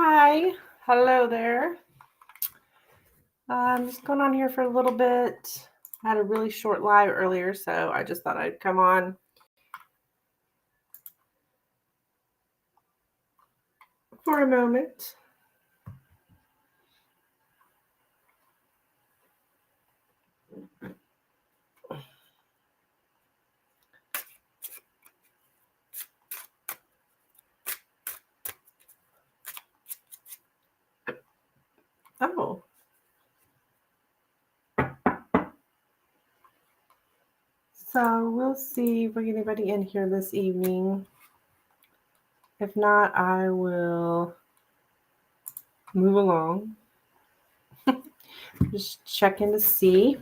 Hi, hello there. I'm just going on here for a little bit. I had a really short live earlier, so I just thought I'd come on for a moment. Oh. So we'll see if we get anybody in here this evening. If not, I will move along. Just checking to see.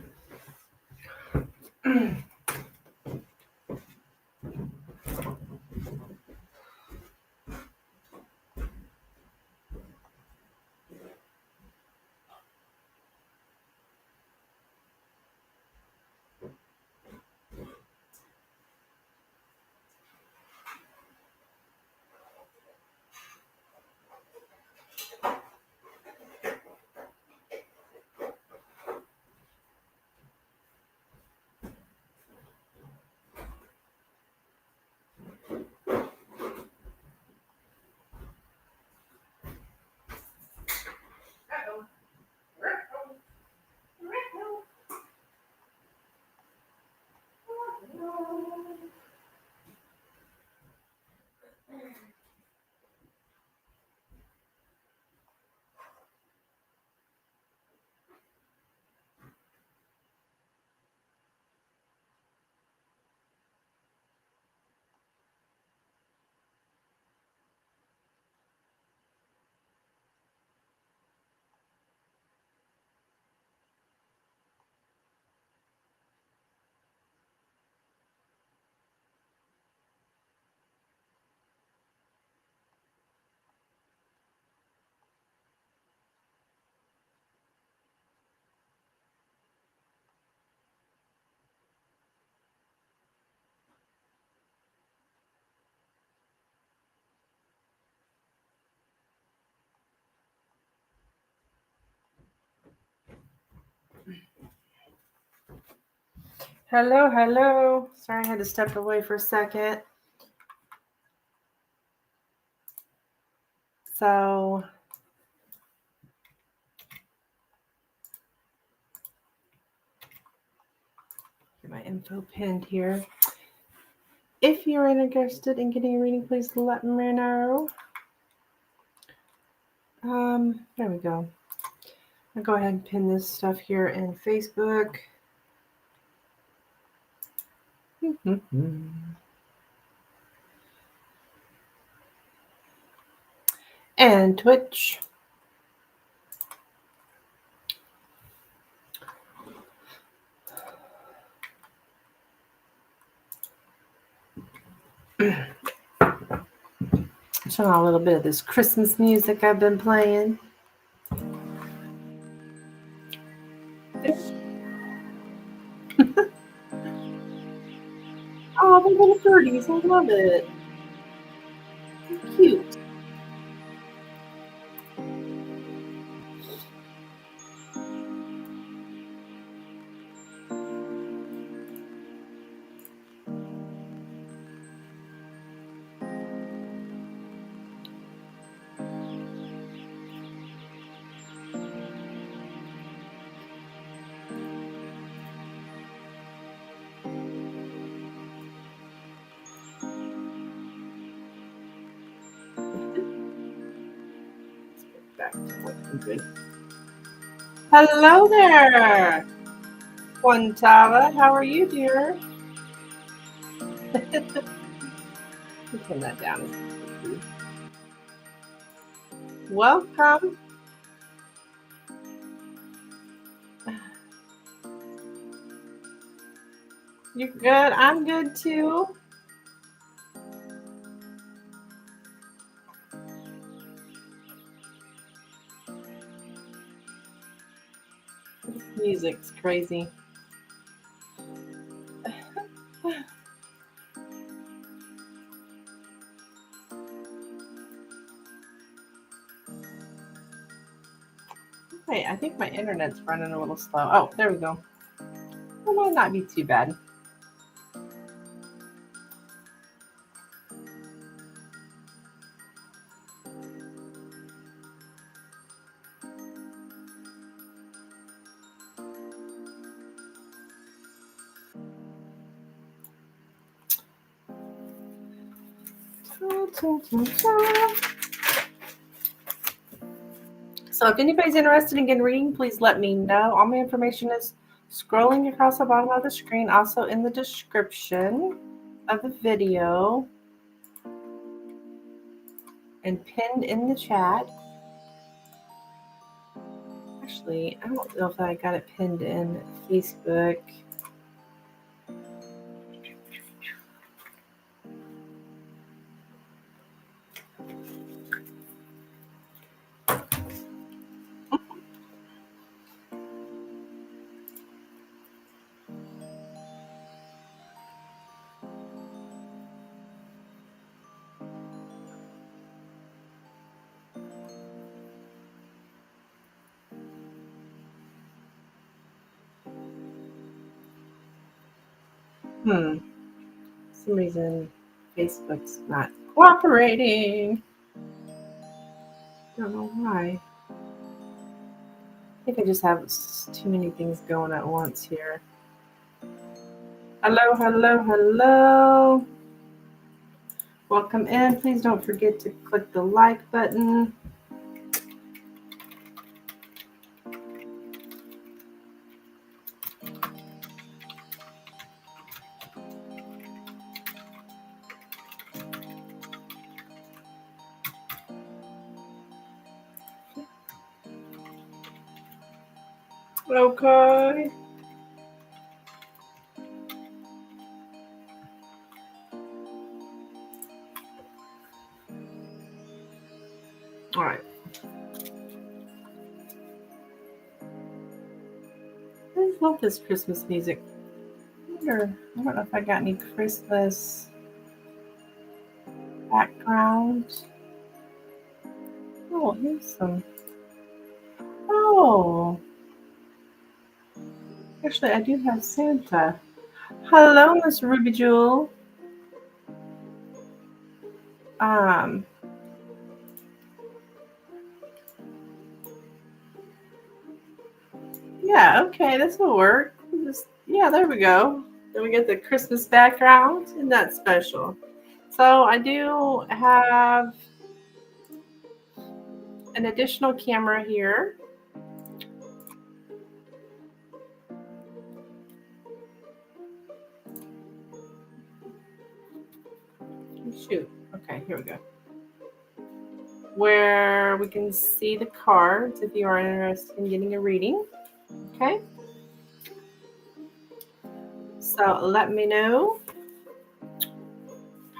Hello, hello. Sorry, I had to step away for a second. So get my info pinned here. If you're interested in getting a reading, please let me know. There we go. I'll go ahead and pin this stuff here in Facebook. And Twitch. Show a little bit of this Christmas music I've been playing. Oh, the little birdies. I love it. They're cute. Back to what I'm doing. Hello there, Quintava. How are you, dear? Pin that down. Welcome. You good? I'm good too. This music's crazy. Wait, I think my internet's running a little slow. Oh, there we go. That might not be too bad. So if anybody's interested in getting reading, please let me know. All my information is scrolling across the bottom of the screen, also in the description of the video, and pinned in the chat. Actually, I don't know if I got it pinned in Facebook. For some reason, Facebook's not cooperating. Don't know why. I think I just have too many things going at once here. Hello, hello, hello. Welcome in. Please don't forget to click the like button. Okay. All right. I just love this Christmas music. I don't know if I got any Christmas background. Oh, here's some. Oh, actually, I do have Santa. Hello, Miss Ruby Jewel. Yeah, okay, this will work. Yeah, there we go. Then we get the Christmas background, and that's special. So I do have an additional camera here. Shoot. Okay, here we go. Where we can see the cards if you are interested in getting a reading. Okay. So let me know.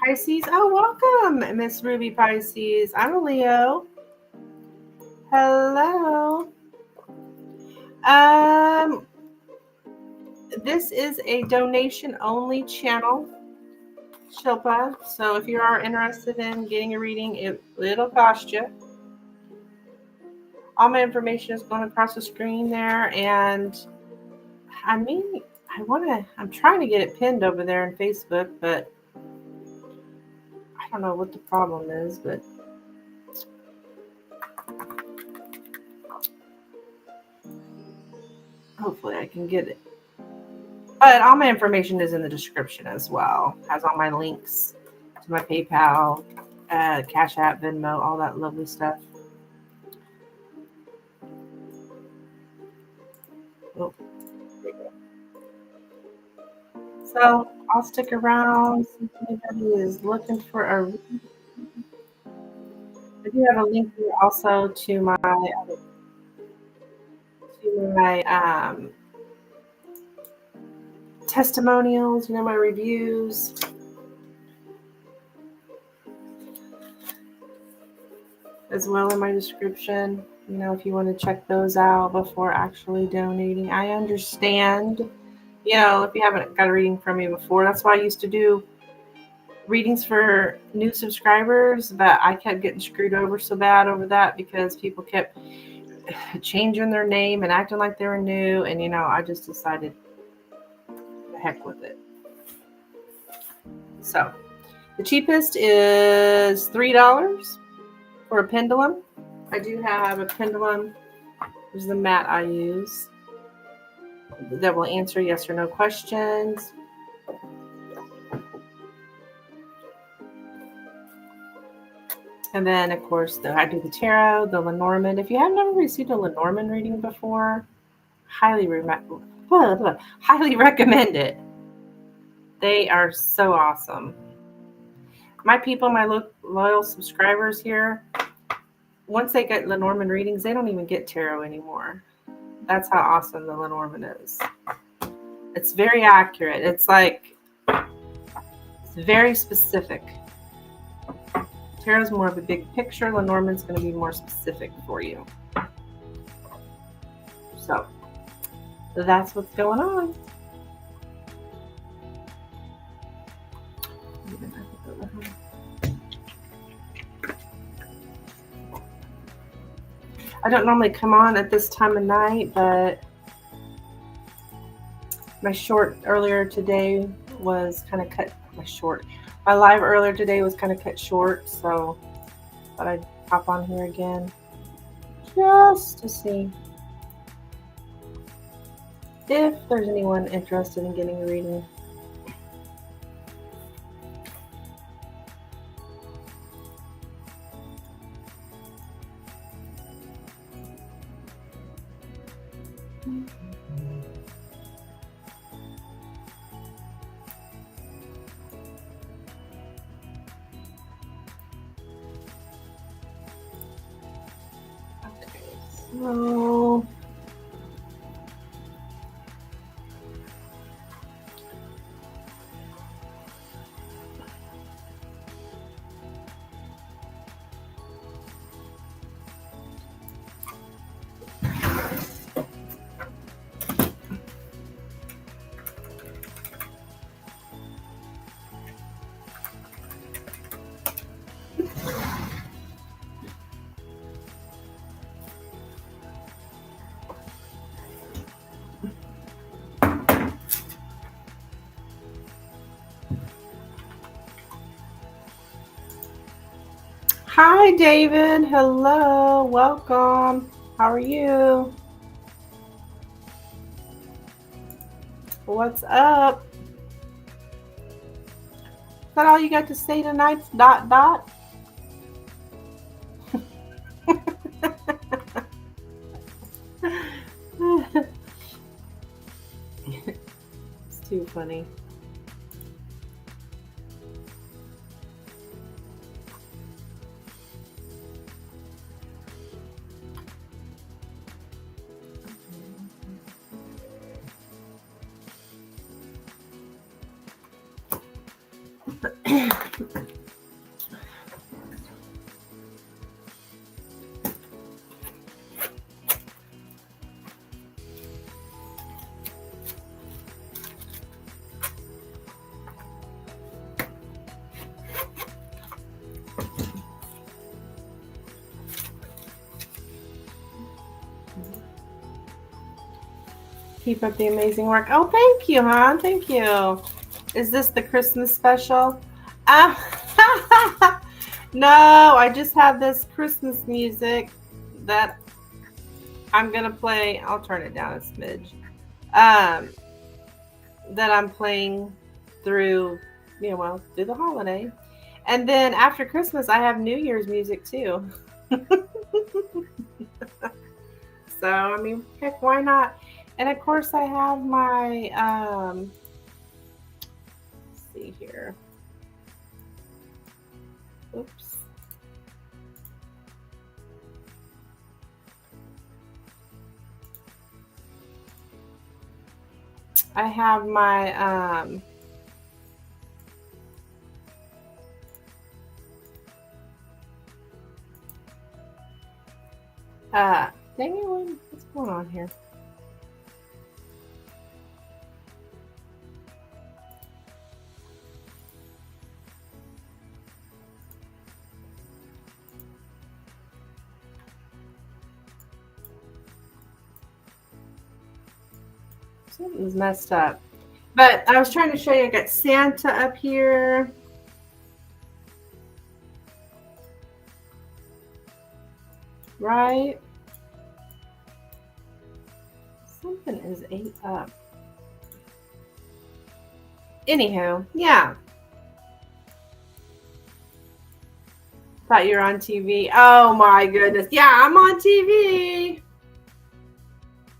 Pisces. Oh, welcome, Miss Ruby Pisces. I'm a Leo. Hello. This is a donation only channel, Shilpa. So if you are interested in getting a reading, it'll cost you. All my information is going across the screen there, and I'm trying to get it pinned over there on Facebook, but I don't know what the problem is, but hopefully I can get it. But all my information is in the description as well. It has all my links to my PayPal, Cash App, Venmo, all that lovely stuff. Oh, there you go. So I'll stick around if anybody is looking for a reading. I do have a link here also to my testimonials, my reviews. As well in my description, if you want to check those out before actually donating. I understand, if you haven't got a reading from me before. That's why I used to do readings for new subscribers, but I kept getting screwed over so bad over that because people kept changing their name and acting like they were new. And, I just decided, the heck with it. So, the cheapest is $3 for a pendulum. I do have a pendulum. This is the mat I use that will answer yes or no questions. And then, of course, I do the tarot, the Lenormand. If you have never received a Lenormand reading before, highly recommend it. They are so awesome. My people, my loyal subscribers here, once they get Lenormand readings, they don't even get tarot anymore. That's how awesome the Lenormand is. It's very accurate. It's very specific. Tarot's more of a big picture. Lenormand's going to be more specific for you. So that's what's going on. I don't normally come on at this time of night, but my short earlier today was kind of cut. My live earlier today was kind of cut short, so I thought I'd pop on here again just to see if there's anyone interested in getting a reading. So hi, David. Hello. Welcome. How are you? What's up? Is that all you got to say tonight? ... It's too funny. Keep up the amazing work. Oh, thank you, hon. Thank you. Is this the Christmas special? No, I just have this Christmas music that I'm going to play. I'll turn it down a smidge. That I'm playing through, through the holiday. And then after Christmas, I have New Year's music too. So, I mean, heck, why not? And of course, I have my, let's see here. Oops. I have my, dang it, what's going on here? Something's messed up. But I was trying to show you, I got Santa up here. Right? Something is ate up. Anywho, yeah. Thought you were on TV. Oh my goodness. Yeah, I'm on TV.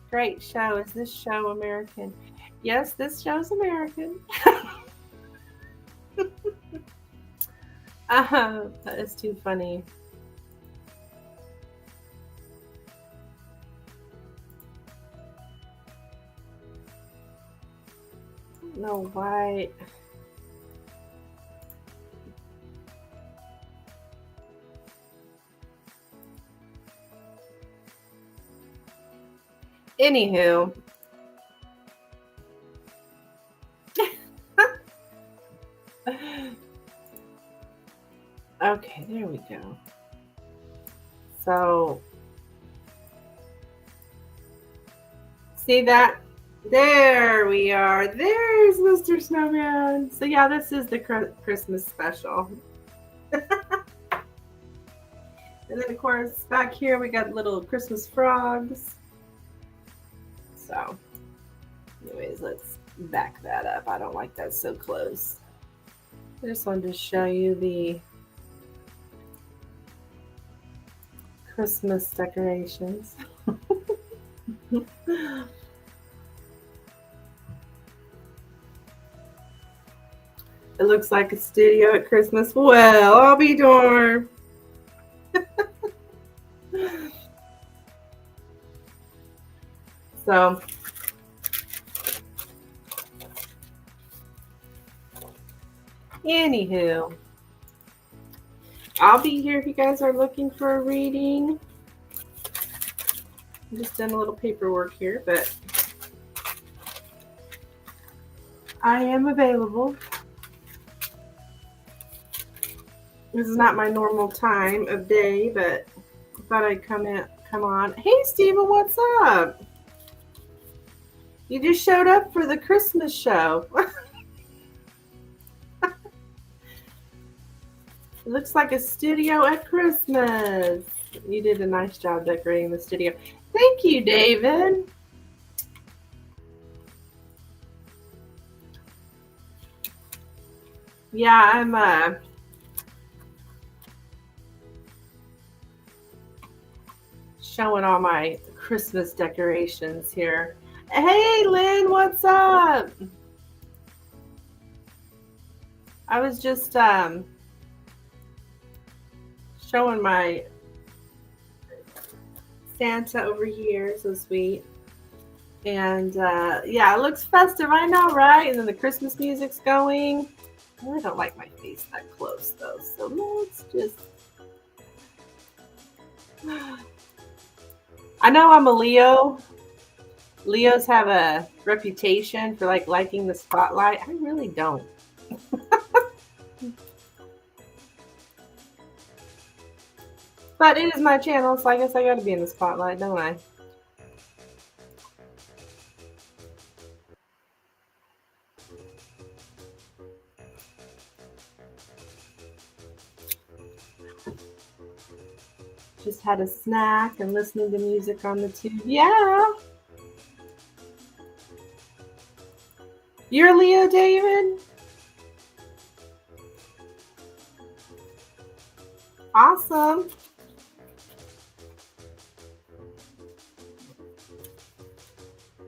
Great show. Is this show American? Yes, this show's American. That is too funny. No, why? Anywho. Okay, there we go. So, see that? There we are. There's Mr. Snowman. So yeah, this is the Christmas special. And then of course, back here we got little Christmas frogs. So, anyways, let's back that up. I don't like that so close. I just wanted to show you the Christmas decorations. It looks like a studio at Christmas. Well, I'll be darned. So, anywho, I'll be here if you guys are looking for a reading. I'm just doing a little paperwork here, but I am available. This is not my normal time of day, but I thought I'd come on. Hey, Steven, what's up? You just showed up for the Christmas show. It looks like a studio at Christmas. You did a nice job decorating the studio. Thank you, David. Yeah, I'm showing all my Christmas decorations here. Hey, Lynn, what's up? I was just showing my Santa over here, so sweet. And yeah, it looks festive, I know, right? And then the Christmas music's going. I don't like my face that close though, so let's just... I know I'm a Leo. Leos have a reputation for like liking the spotlight. I really don't. But it is my channel, so I guess I gotta be in the spotlight, don't I? Just had a snack and listening to music on the tube. Yeah. You're Leo, David? Awesome.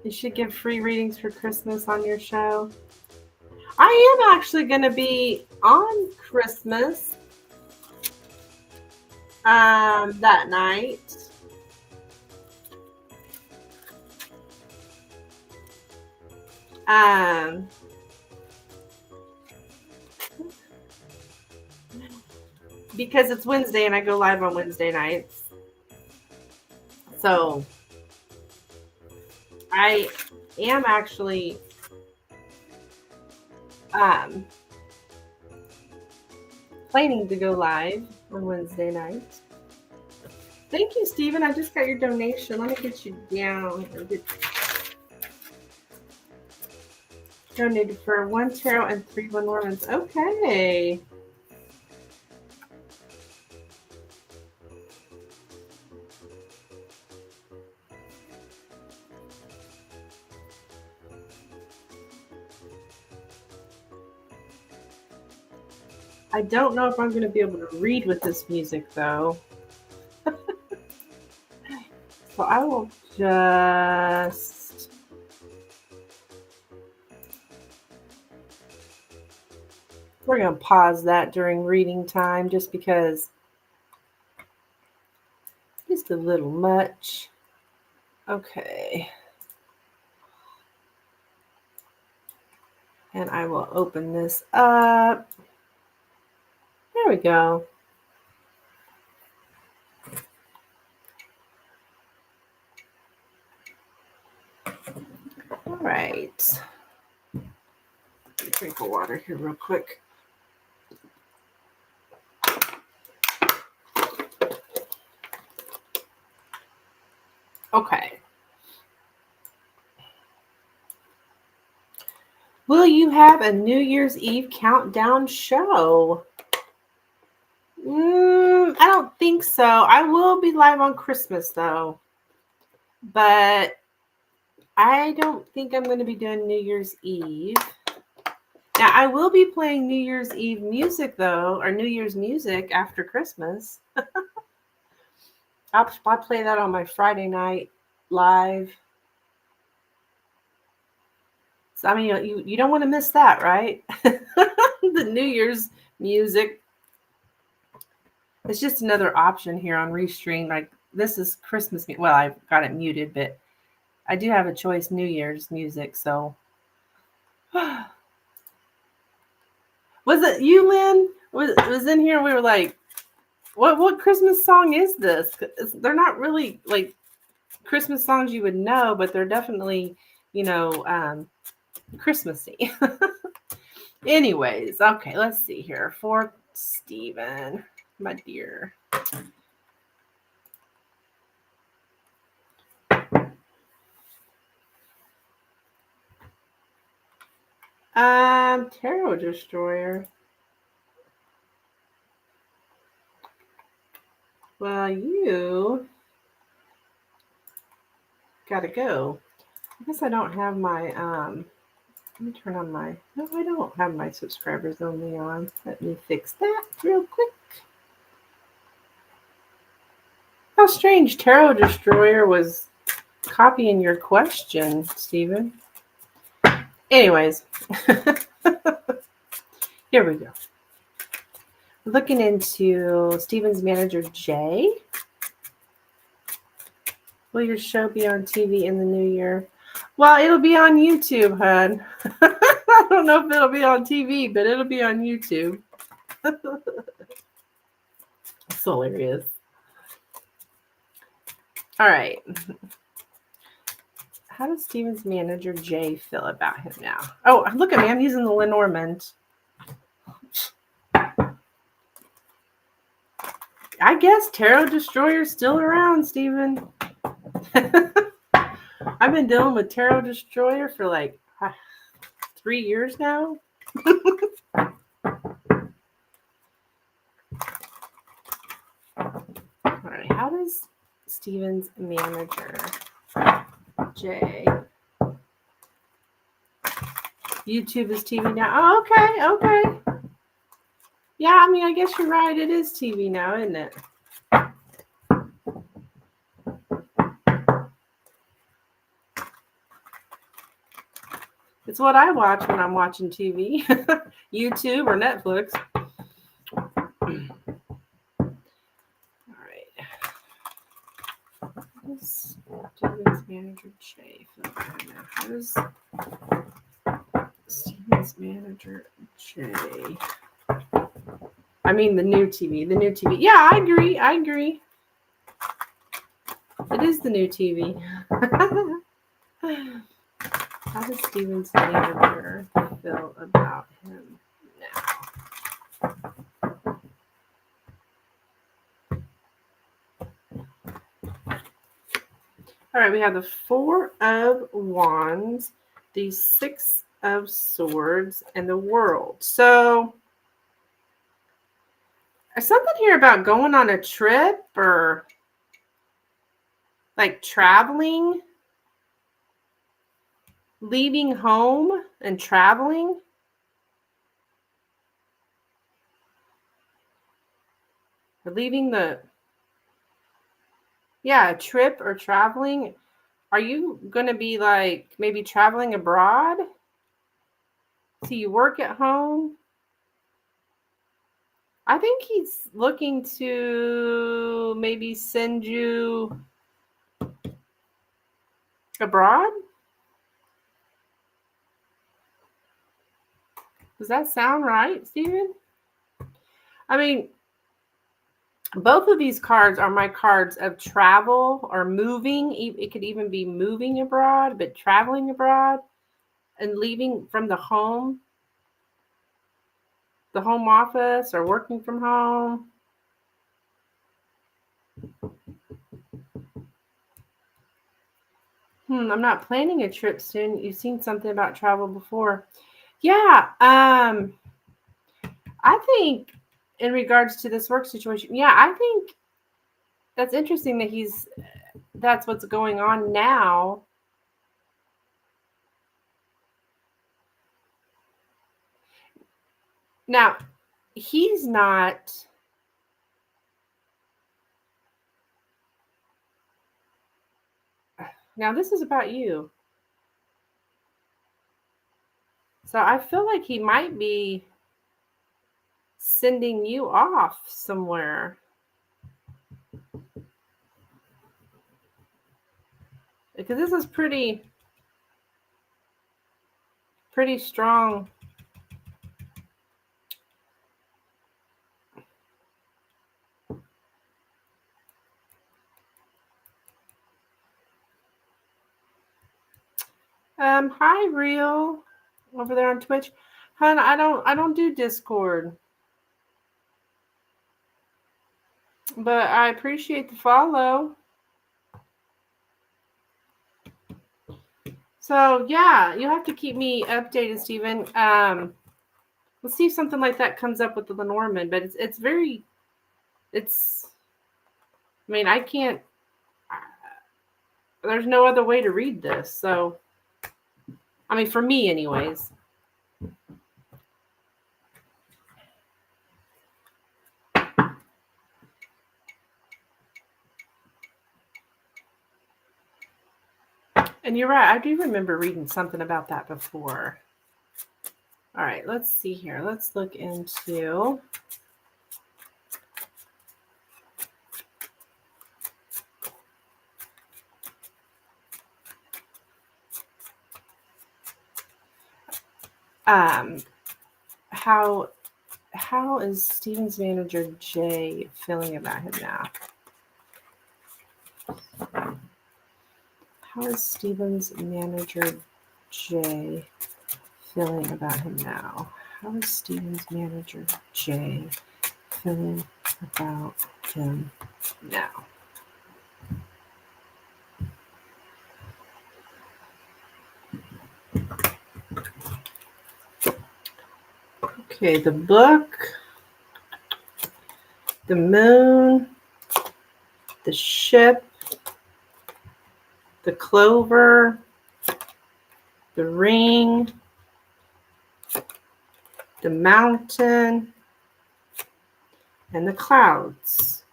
You should give free readings for Christmas on your show. I am actually going to be on Christmas that night. Because it's Wednesday and I go live on Wednesday nights. So I am actually planning to go live on Wednesday night. Thank you, Stephen. I just got your donation. Let me get you down. Donated for 1 tarot and 3 Lenormands. Okay. I don't know if I'm going to be able to read with this music, though. So I will just... We're going to pause that during reading time just because just a little much. Okay. And I will open this up. There we go. All right. Drink of water here real quick. Okay. Will you have a New Year's Eve countdown show? I don't think so. I will be live on Christmas, though. But I don't think I'm going to be doing New Year's Eve. Now, I will be playing New Year's Eve music, though, or New Year's music after Christmas. I'll play that on my Friday night live. So, I mean, you don't want to miss that, right? The New Year's music. It's just another option here on Restream. Like, this is Christmas. Well, I've got it muted, but I do have a choice New Year's music, so. Was it you, Lynn? Was in here? We were like, what Christmas song is this? They're not really like Christmas songs you would know, but they're definitely, Christmassy. Anyways, okay, let's see here. For Stephen, my dear. Tarot Destroyer. Well, you gotta go. I guess I don't have my let me turn on my no, I don't have my subscribers only on. Let me fix that real quick. How strange. Tarot Destroyer was copying your question, Stephen. Anyways. Here we go. Looking into Stephen's manager, Jay. Will your show be on TV in the new year? Well, it'll be on YouTube, hon. I don't know if it'll be on TV, but it'll be on YouTube. It's hilarious. All right. How does Stephen's manager, Jay, feel about him now? Oh, look at me. I'm using the Lenormand. I guess Tarot Destroyer's still around, Stephen. I've been dealing with Tarot Destroyer for like 3 years now. All right, how does Stephen's manager, Jay? YouTube is TV now. Oh, okay. Yeah, I mean, I guess you're right. It is TV now, isn't it? It's what I watch when I'm watching TV, YouTube or Netflix. All right. How does Stephen's manager, Jay, feel about him now? How does Stephen's manager, Jay? I mean, the new TV. The new TV. Yeah, I agree. It is the new TV. How does Stephen's manager feel about him now? All right, we have the 4 of Wands, the 6 of Swords and the World. So there's something here about going on a trip or like traveling, leaving home and traveling. Or leaving a trip or traveling. Are you going to be like maybe traveling abroad? So you work at home? I think he's looking to maybe send you abroad. Does that sound right, Stephen? I mean, both of these cards are my cards of travel or moving. It could even be moving abroad, but traveling abroad and leaving from the home office, or working from home. I'm not planning a trip soon. You've seen something about travel before. Yeah. I think in regards to this work situation, I think that's interesting that that's what's going on now. Now, he's not. Now, this is about you. So I feel like he might be sending you off somewhere. Because this is pretty strong. Hi, Real, over there on Twitch. Hun, I don't do Discord. But I appreciate the follow. So yeah, you have to keep me updated, Stephen. Let's see if something like that comes up with the Lenormand. But it's very. I mean, I can't. There's no other way to read this. So, I mean, for me, anyways. And you're right. I do remember reading something about that before. All right, let's see here. Let's look into. How is Stephen's manager Jay feeling about him now? How is Stephen's manager Jay feeling about him now? How is Stephen's manager Jay feeling about him now? Okay, the book, the moon, the ship, the clover, the ring, the mountain, and the clouds.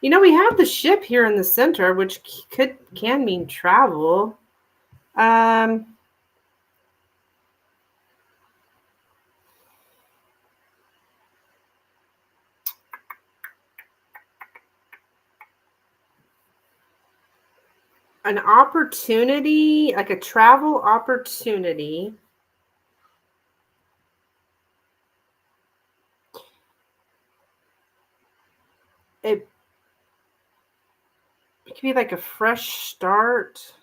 You know, we have the ship here in the center, which can mean travel. An opportunity, like a travel opportunity. It could be like a fresh start.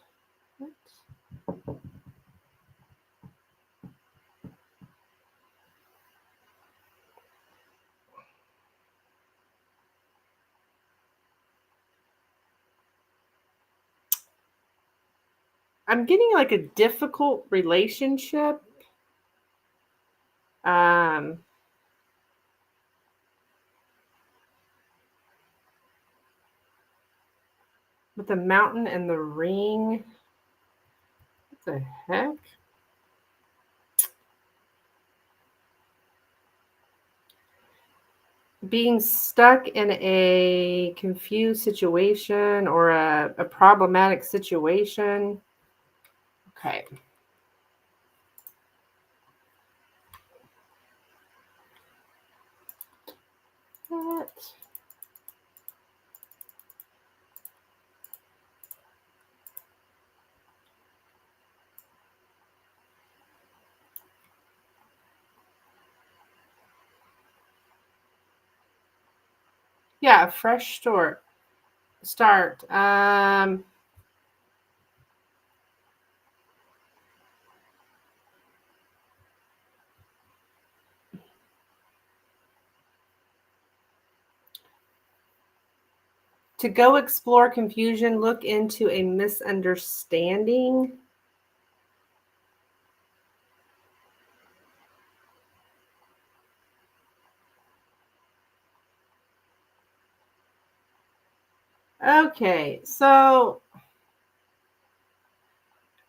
I'm getting like a difficult relationship. With the mountain and the ring. What the heck? Being stuck in a confused situation or a problematic situation. Okay. What? Yeah, a fresh start. To go explore confusion, look into a misunderstanding. Okay, so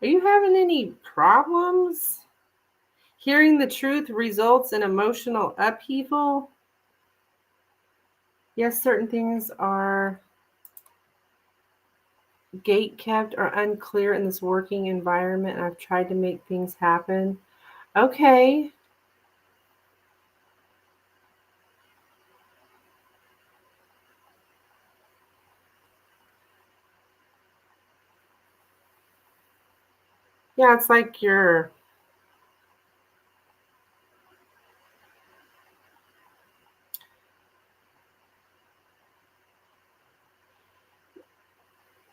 are you having any problems? Hearing the truth results in emotional upheaval. Yes, certain things are gate kept or unclear in this working environment, and I've tried to make things happen. Okay. Yeah, it's like you're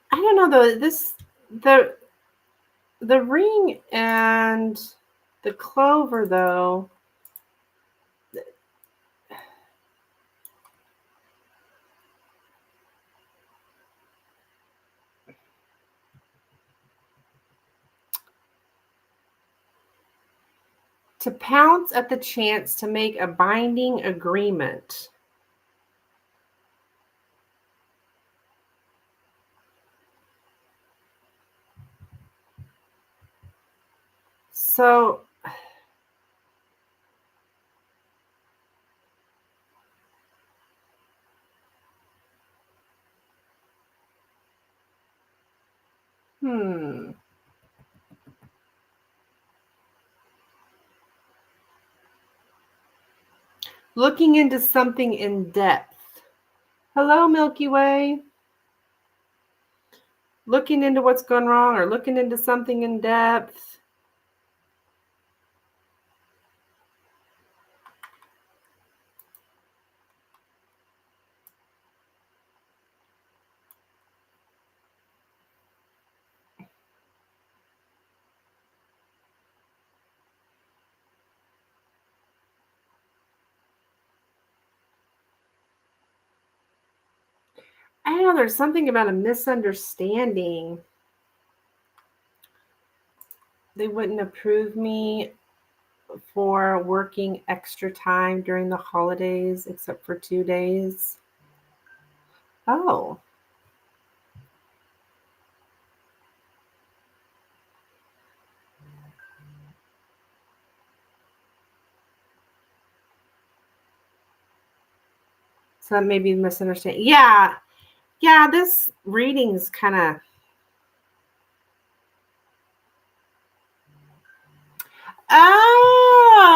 I don't know though, the ring and the clover though. To pounce at the chance to make a binding agreement. So looking into something in depth. Hello, Milky Way. Looking into what's gone wrong or looking into something in depth. I don't know, there's something about a misunderstanding. They wouldn't approve me for working extra time during the holidays except for 2 days. Oh. So that may be misunderstanding. Yeah. Yeah, this reading's kind of Oh,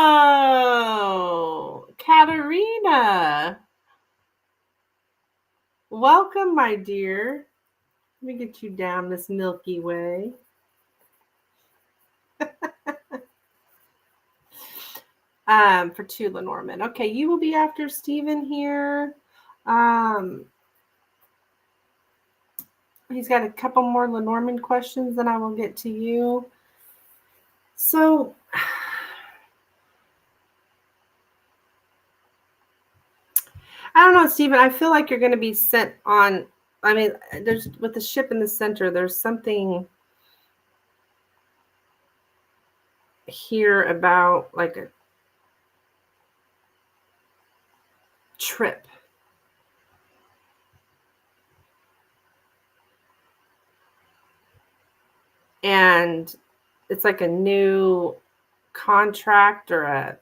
Katerina. Welcome, my dear. Let me get you down this Milky Way. For 2 Lenormand. Okay, you will be after Stephen here. He's got a couple more Lenormand questions, then I will get to you. So, I don't know, Stephen. I feel like you're going to be sent on. I mean, there's with the ship in the center, there's something here about like a trip. And it's like a new contract or a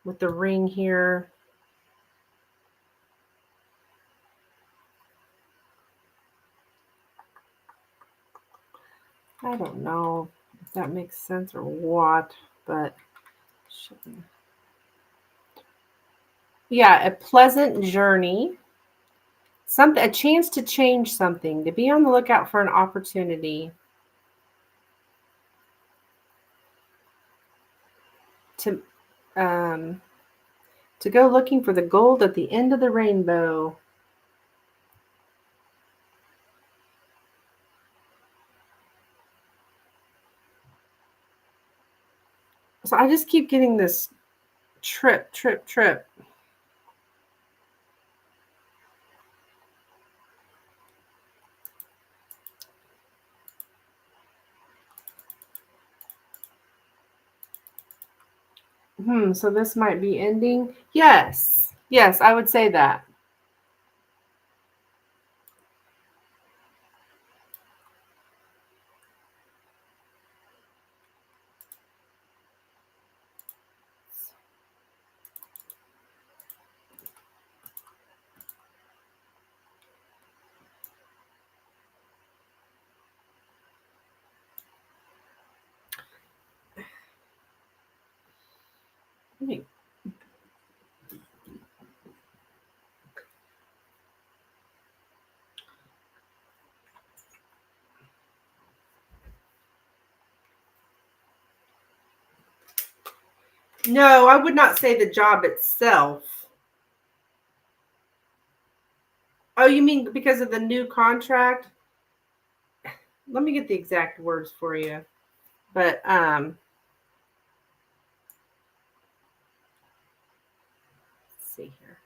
with the ring here. I don't know if that makes sense or what, but yeah, a pleasant journey. A chance to change something, to be on the lookout for an opportunity. To go looking for the gold at the end of the rainbow. So I just keep getting this trip. So this might be ending. Yes, I would say that. No, I would not say the job itself. Oh, you mean because of the new contract? Let me get the exact words for you. But let's see here.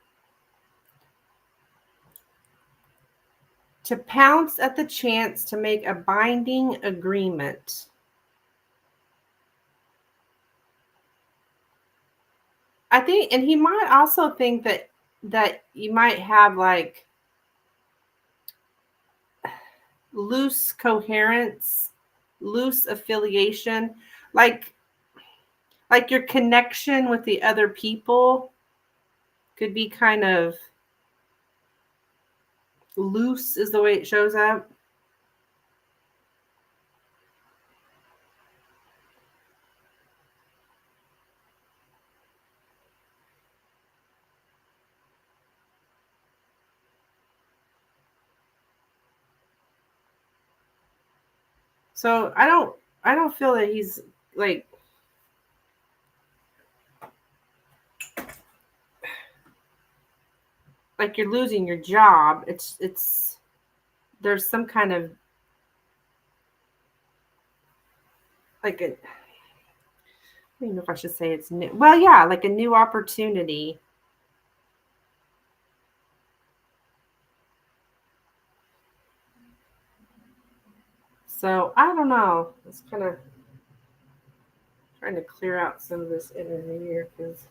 To pounce at the chance to make a binding agreement. I think, and he might also think that you might have like loose coherence, loose affiliation, like your connection with the other people could be kind of loose is the way it shows up. So I don't feel that he's like you're losing your job. It's there's some kind of like a, I don't know if I should say it's new. Well, yeah, like a new opportunity. So I don't know. It's kind of trying to clear out some of this energy here because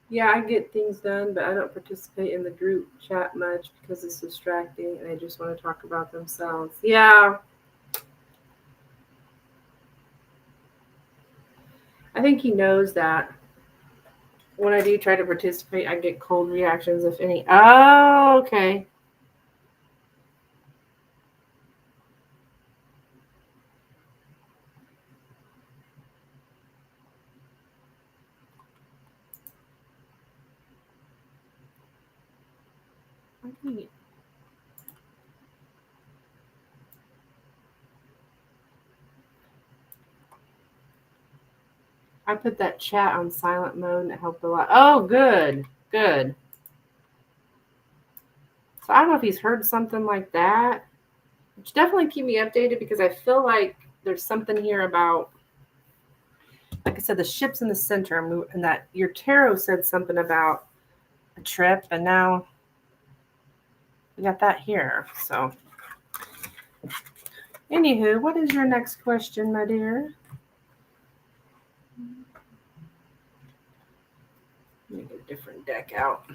yeah, I get things done, but I don't participate in the group chat much because it's distracting and I just want to talk about themselves. Yeah. I think he knows that when I do try to participate, I get cold reactions, if any. Oh, okay. I put that chat on silent mode and it helped a lot. Oh, good. Good. So I don't know if he's heard something like that. Which definitely keep me updated because I feel like there's something here about, like I said, the ships in the center, and that your tarot said something about a trip, and now we got that here. So, anywho, what is your next question, my dear? Let me get a different deck out.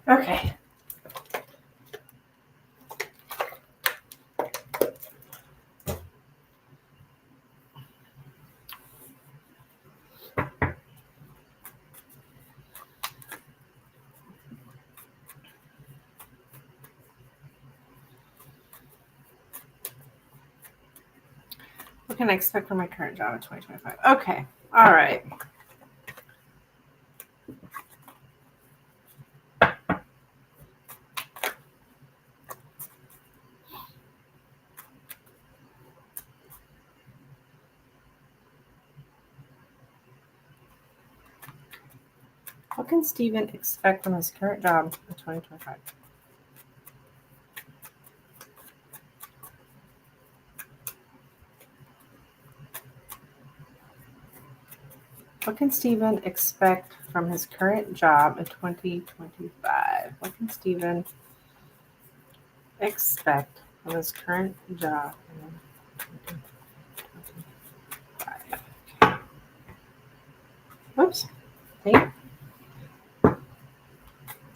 Okay. What can I expect from my current job in 2025? Okay. All right. What can Steven expect from his current job in 2025? What can Steven expect from his current job in 2025? What can Steven expect from his current job in 2025? Whoops. Think.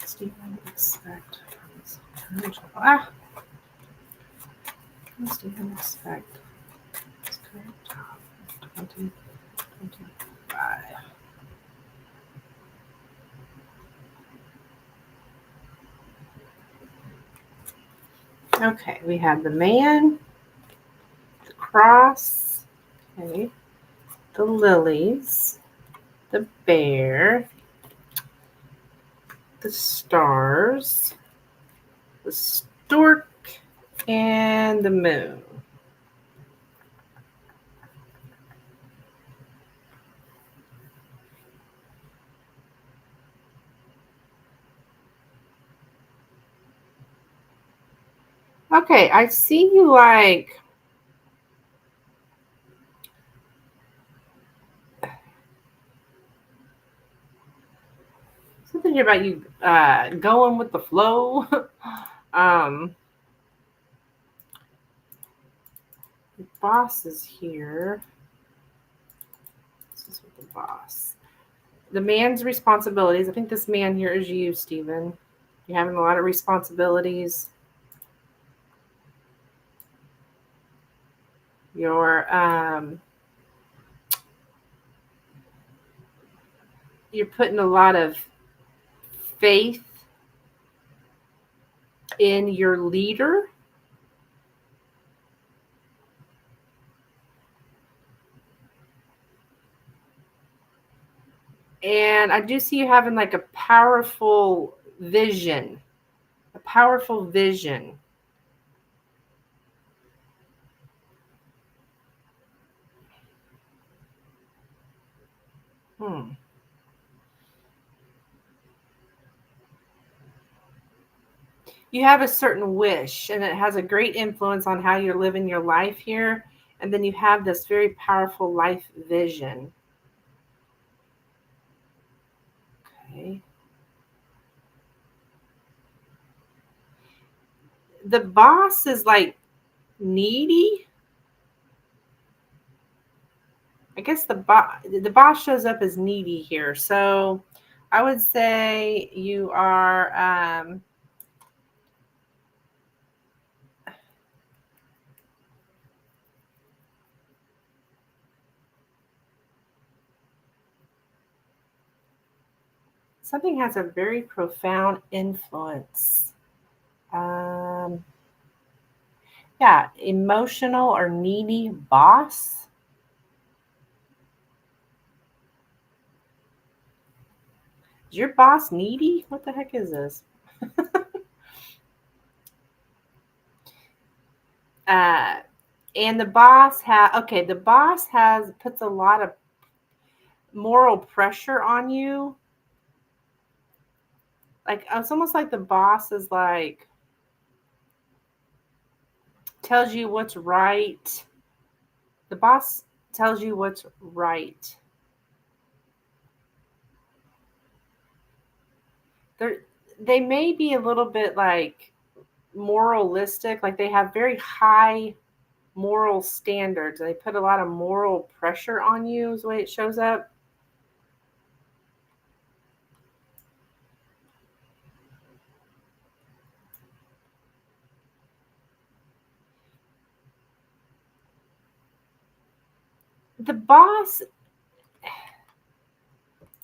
Steven expect from his current job. What can Steven expect from his current job in 2025? Okay, we have the man, the cross, okay, the lilies, the bear, the stars, the stork, and the moon. Okay, I see you like something here about you going with the flow. The boss is here. This is with the boss. The man's responsibilities. I think this man here is you, Stephen. You're having a lot of responsibilities. You're putting a lot of faith in your leader. And I do see you having like a powerful vision. A powerful vision. You have a certain wish, and it has a great influence on how you're living your life here. And then you have this very powerful life vision. Okay. The boss is like needy. I guess the boss shows up as needy here. So I would say you are Something has a very profound influence. Yeah, emotional or needy boss. Is your boss needy? What the heck is this? uh, and the boss puts a lot of moral pressure on you. Like it's almost like the boss is like tells you what's right. The boss tells you what's right. They may be a little bit like moralistic, like they have very high moral standards. They put a lot of moral pressure on you is the way it shows up. The boss,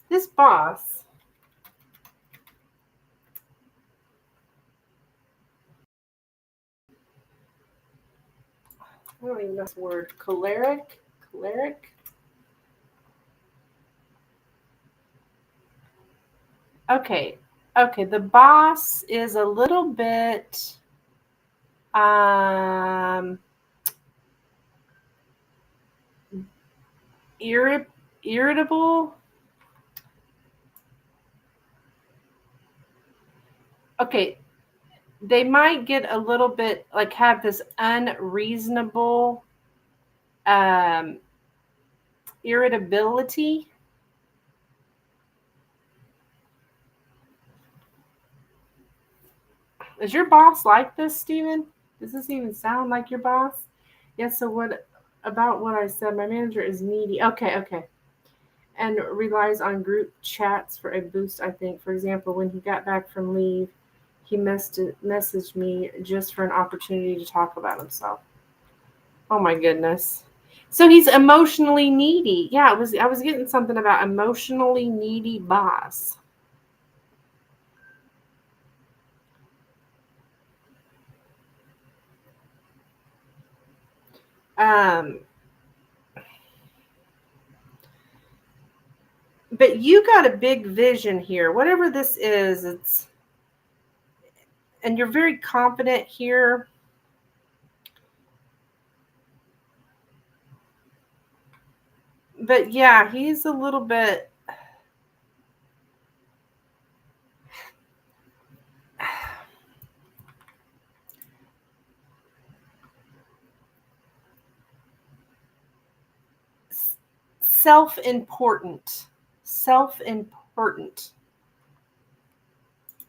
this boss, I don't even know this word, choleric. Okay, the boss is a little bit um irritable. Okay, they might get a little bit like have this unreasonable um irritability. Is your boss like this, Steven? Does this even sound like your boss? Yes, so what about what I said? My manager is needy. Okay. And relies on group chats for a boost, I think. For example, when he got back from leave, he messaged me just for an opportunity to talk about himself. Oh my goodness. So he's emotionally needy. Yeah, I was getting something about emotionally needy boss. Um but you got a big vision here. Whatever this is, and you're very confident here. But yeah, he's a little bit self-important. Self-important.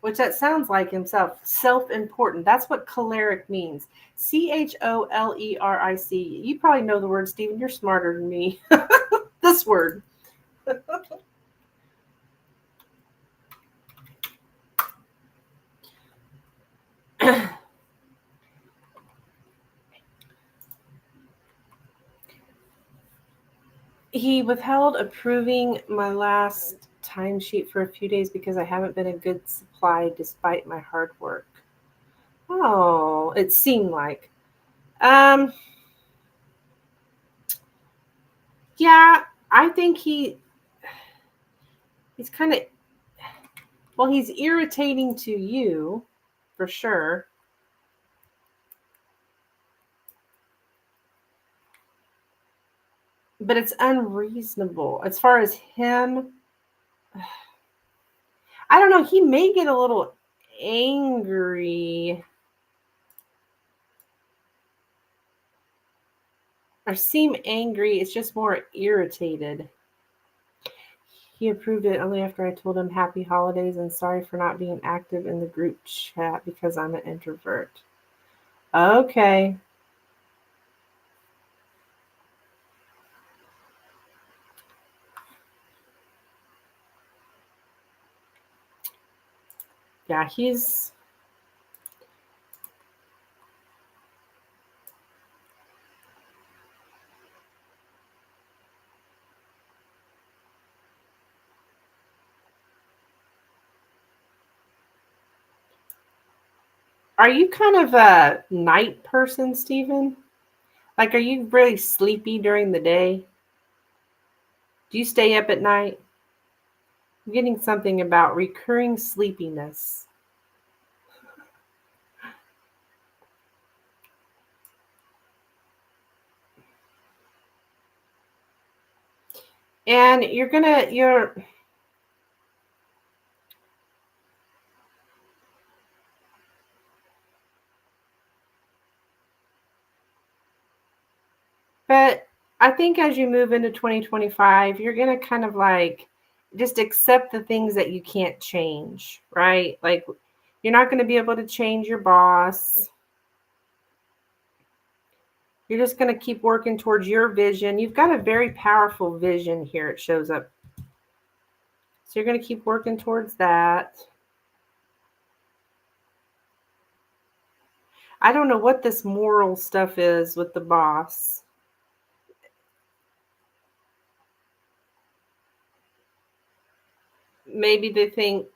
Which that sounds like himself. Self-important. That's what choleric means. Choleric. You probably know the word, Stephen. You're smarter than me. This word. He withheld approving my last timesheet for a few days because I haven't been a good supply despite my hard work. Oh, it seemed like. Um, yeah, I think he's kind of, well, he's irritating to you for sure. But it's unreasonable as far as him. I don't know. He may get a little angry or seem angry. It's just more irritated. He approved it only after I told him happy holidays and sorry for not being active in the group chat because I'm an introvert. Okay. Yeah, he's. Are you kind of a night person, Stephen? Like, are you really sleepy during the day? Do you stay up at night? I'm getting something about recurring sleepiness. And but I think as you move into 2025, you're going to kind of like just accept the things that you can't change, right? Like, you're not going to be able to change your boss. You're just going to keep working towards your vision. You've got a very powerful vision here. It shows up. So you're going to keep working towards that. I don't know what this moral stuff is with the boss. Maybe they think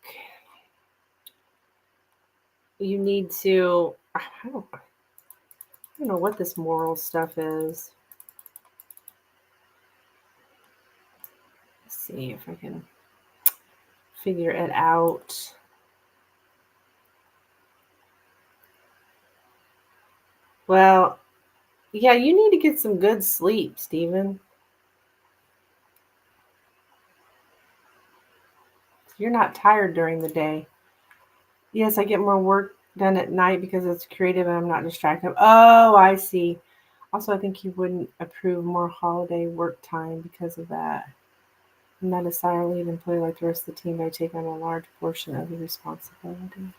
you need to, I don't know what this moral stuff is. Let's see if I can figure it out. Well, yeah, you need to get some good sleep, Stephen. You're not tired during the day. Yes, I get more work done at night because it's creative and I'm not distracted. Oh, I see. Also, I think he wouldn't approve more holiday work time because of that. I'm not a sire lead employee like the rest of the team. I take on a large portion of the responsibility.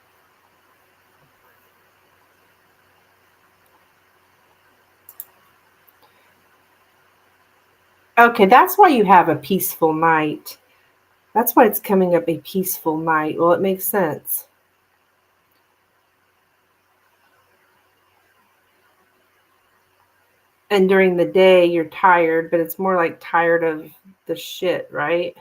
Okay, that's why you have a peaceful night. That's why it's coming up a peaceful night. Well, it makes sense. And during the day, you're tired, but it's more like tired of the shit, right?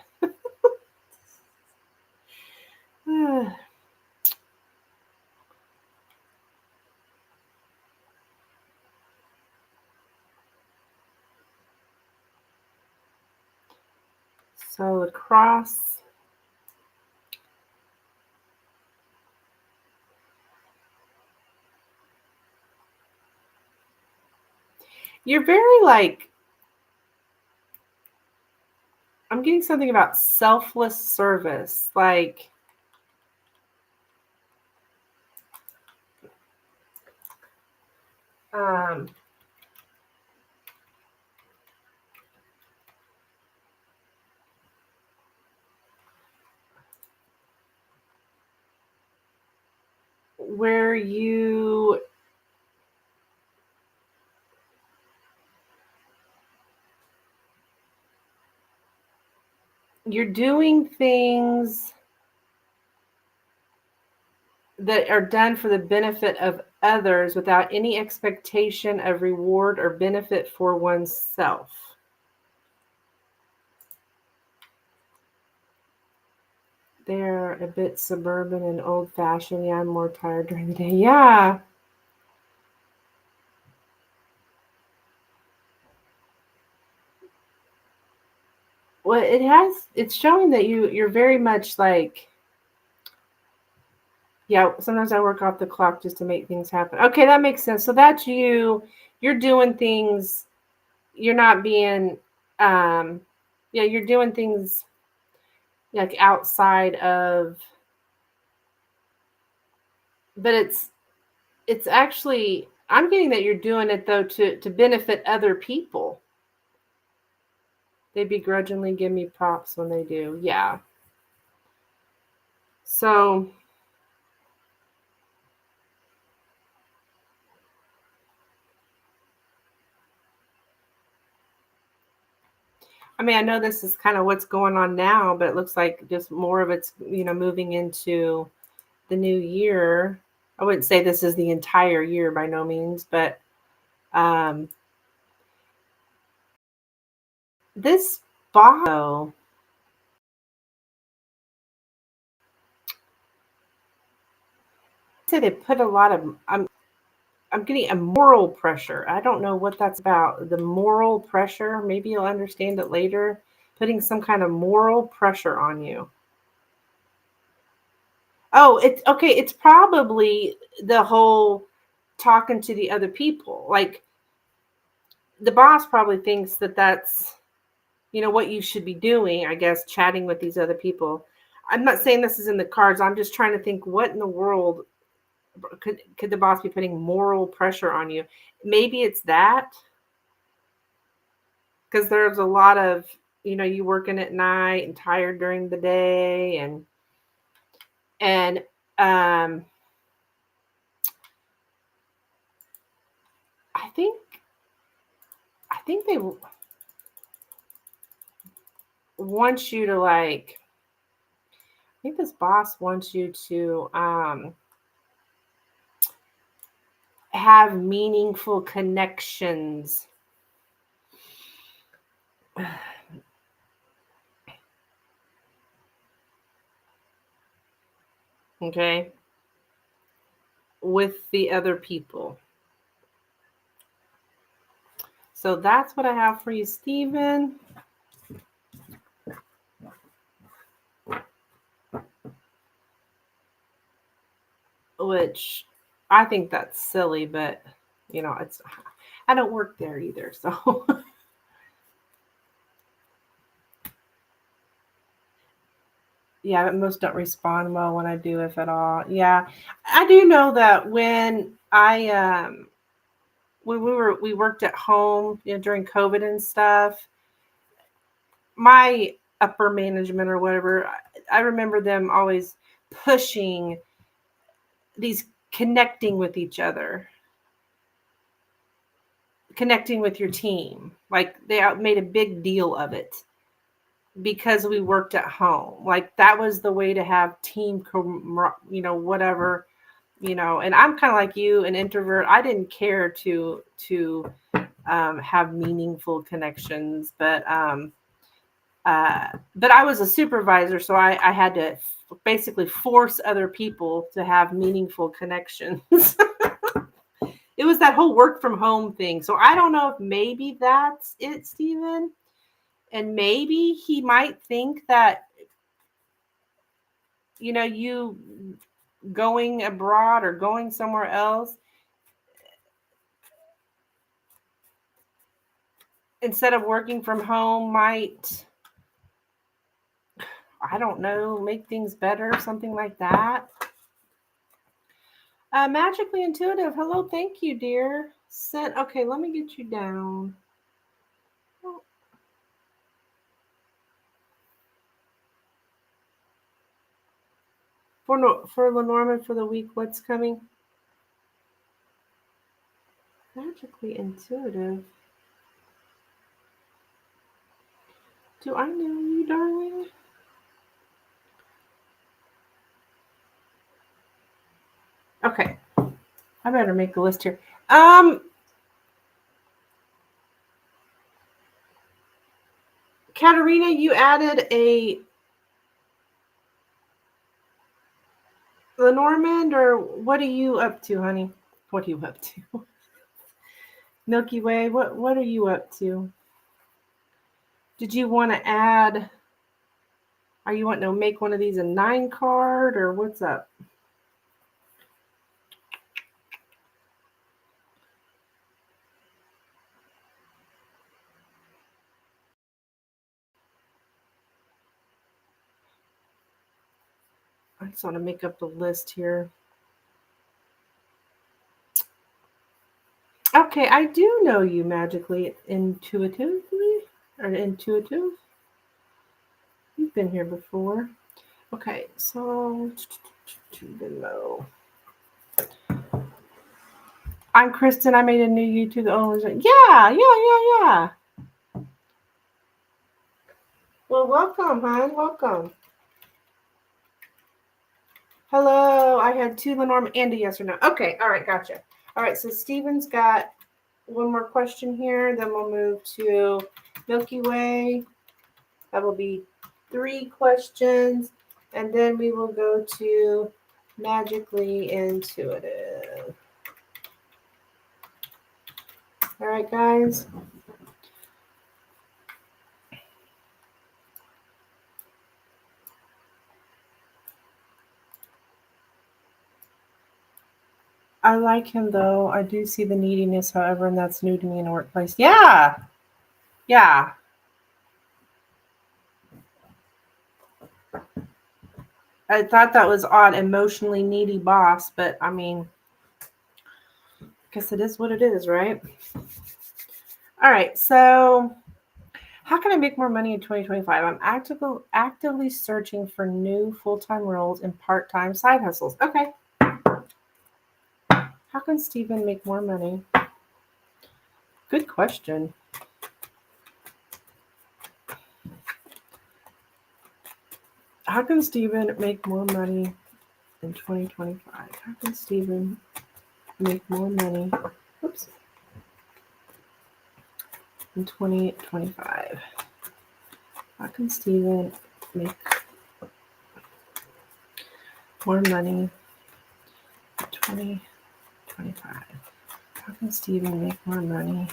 So the cross. You're very like, I'm getting something about selfless service. Like, um, where you're doing things that are done for the benefit of others without any expectation of reward or benefit for oneself. They're a bit suburban and old-fashioned. Yeah, I'm more tired during the day. Yeah. Well, it's showing that you're very much like, yeah, sometimes I work off the clock just to make things happen. Okay, that makes sense. So that's you. You're doing things. You're not being, um, yeah, you're doing things like outside of, but it's actually, I'm getting that you're doing it though to benefit other people. They begrudgingly give me props when they do. Yeah. So, I mean, I know this is kind of what's going on now, but it looks like just more of it's, moving into the new year. I wouldn't say this is the entire year by no means, but um, this bottle, say they put a lot of, I'm getting a moral pressure. I don't know what that's about. The moral pressure, maybe you'll understand it later. Putting some kind of moral pressure on you. Oh, it's okay. It's probably the whole talking to the other people. Like the boss probably thinks that that's, what you should be doing, I guess, chatting with these other people. I'm not saying this is in the cards. I'm just trying to think what in the world could the boss be putting moral pressure on you? Maybe it's that, because there's a lot of, you working at night and tired during the day, and I think they want you to, like, I think this boss wants you to have meaningful connections. Okay, with the other people. So that's what I have for you, Stephen. Which I think that's silly, but it's, I don't work there either, so yeah, most don't respond well when I do, if at all. Yeah, I do know that when we worked at home, during COVID and stuff, my upper management or whatever, I remember them always pushing these connecting with each other, connecting with your team. Like they made a big deal of it because we worked at home. Like that was the way to have team, whatever, and I'm kind of like you, an introvert. I didn't care to have meaningful connections, but I was a supervisor, so I had to basically force other people to have meaningful connections. It was that whole work from home thing. So I don't know if maybe that's it, Stephen. And maybe he might think that, you going abroad or going somewhere else, instead of working from home, might, I don't know, make things better, something like that. Magically intuitive. Hello, thank you, dear. Okay, let me get you down. For Lenormand for the week, what's coming? Magically intuitive. Do I know you, darling? Okay, I better make a list here. Katerina, you added a Lenormand, or what are you up to, honey? What are you up to? Milky Way, what are you up to? Did you want to add? Are you wanting to make one of these a 9 card, or what's up? I just want to make up the list here. Okay, I do know you magically intuitively, or intuitive. You've been here before. Okay, so to below. I'm Kristen. I made a new YouTube. Yeah. Well, welcome, hon. Welcome. Hello. I had 2 Lenormand and a yes or no. Okay. All right. Gotcha. All right. So Steven's got one more question here. Then we'll move to Milky Way. That will be 3 questions. And then we will go to magically intuitive. All right, guys. I like him though. I do see the neediness, however, and that's new to me in a workplace. Yeah. Yeah. I thought that was odd, emotionally needy boss, but I mean, I guess it is what it is, right? All right, so how can I make more money in 2025? I'm actively searching for new full-time roles and part-time side hustles. Okay. How can Stephen make more money? Good question. How can Stephen make more money in 2025? How can Stephen make more money? Oops. In 2025. How can Stephen make more money in 2025? How can Stephen make more money?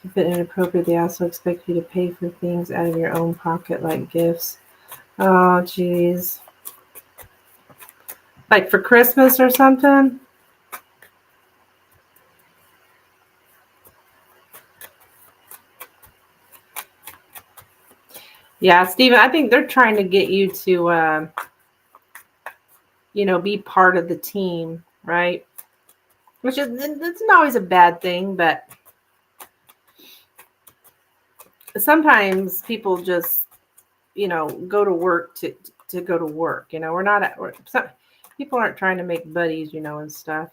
If it inappropriate, they also expect you to pay for things out of your own pocket, like gifts. Oh, geez. Like for Christmas or something? Yeah, Stephen, I think they're trying to get you to, be part of the team, right? Which is, it's not always a bad thing, but sometimes people just, go to work to go to work. We're not at work. People aren't trying to make buddies, and stuff.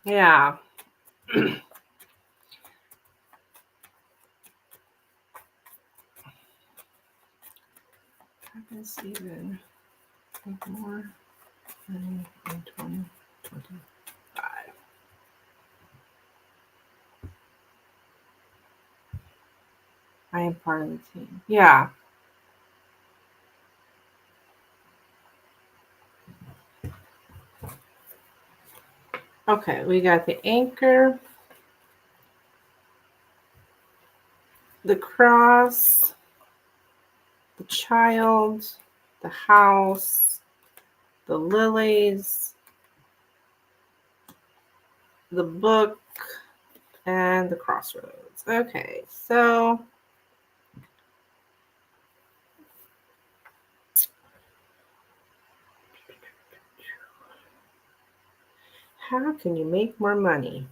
Yeah. How can Stephen make more money in 2025? I am part of the team. Yeah. Okay, we got the anchor, the cross, the child, the house, the lilies, the book, and the crossroads. Okay, so how can you make more money?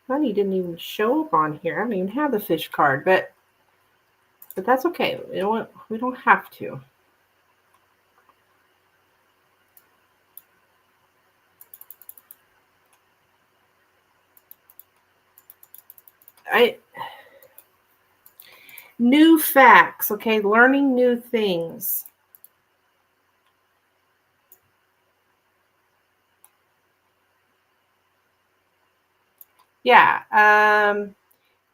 Money didn't even show up on here. I don't even have the fish card, but that's okay. We don't have to. New facts, okay? Learning new things. Yeah.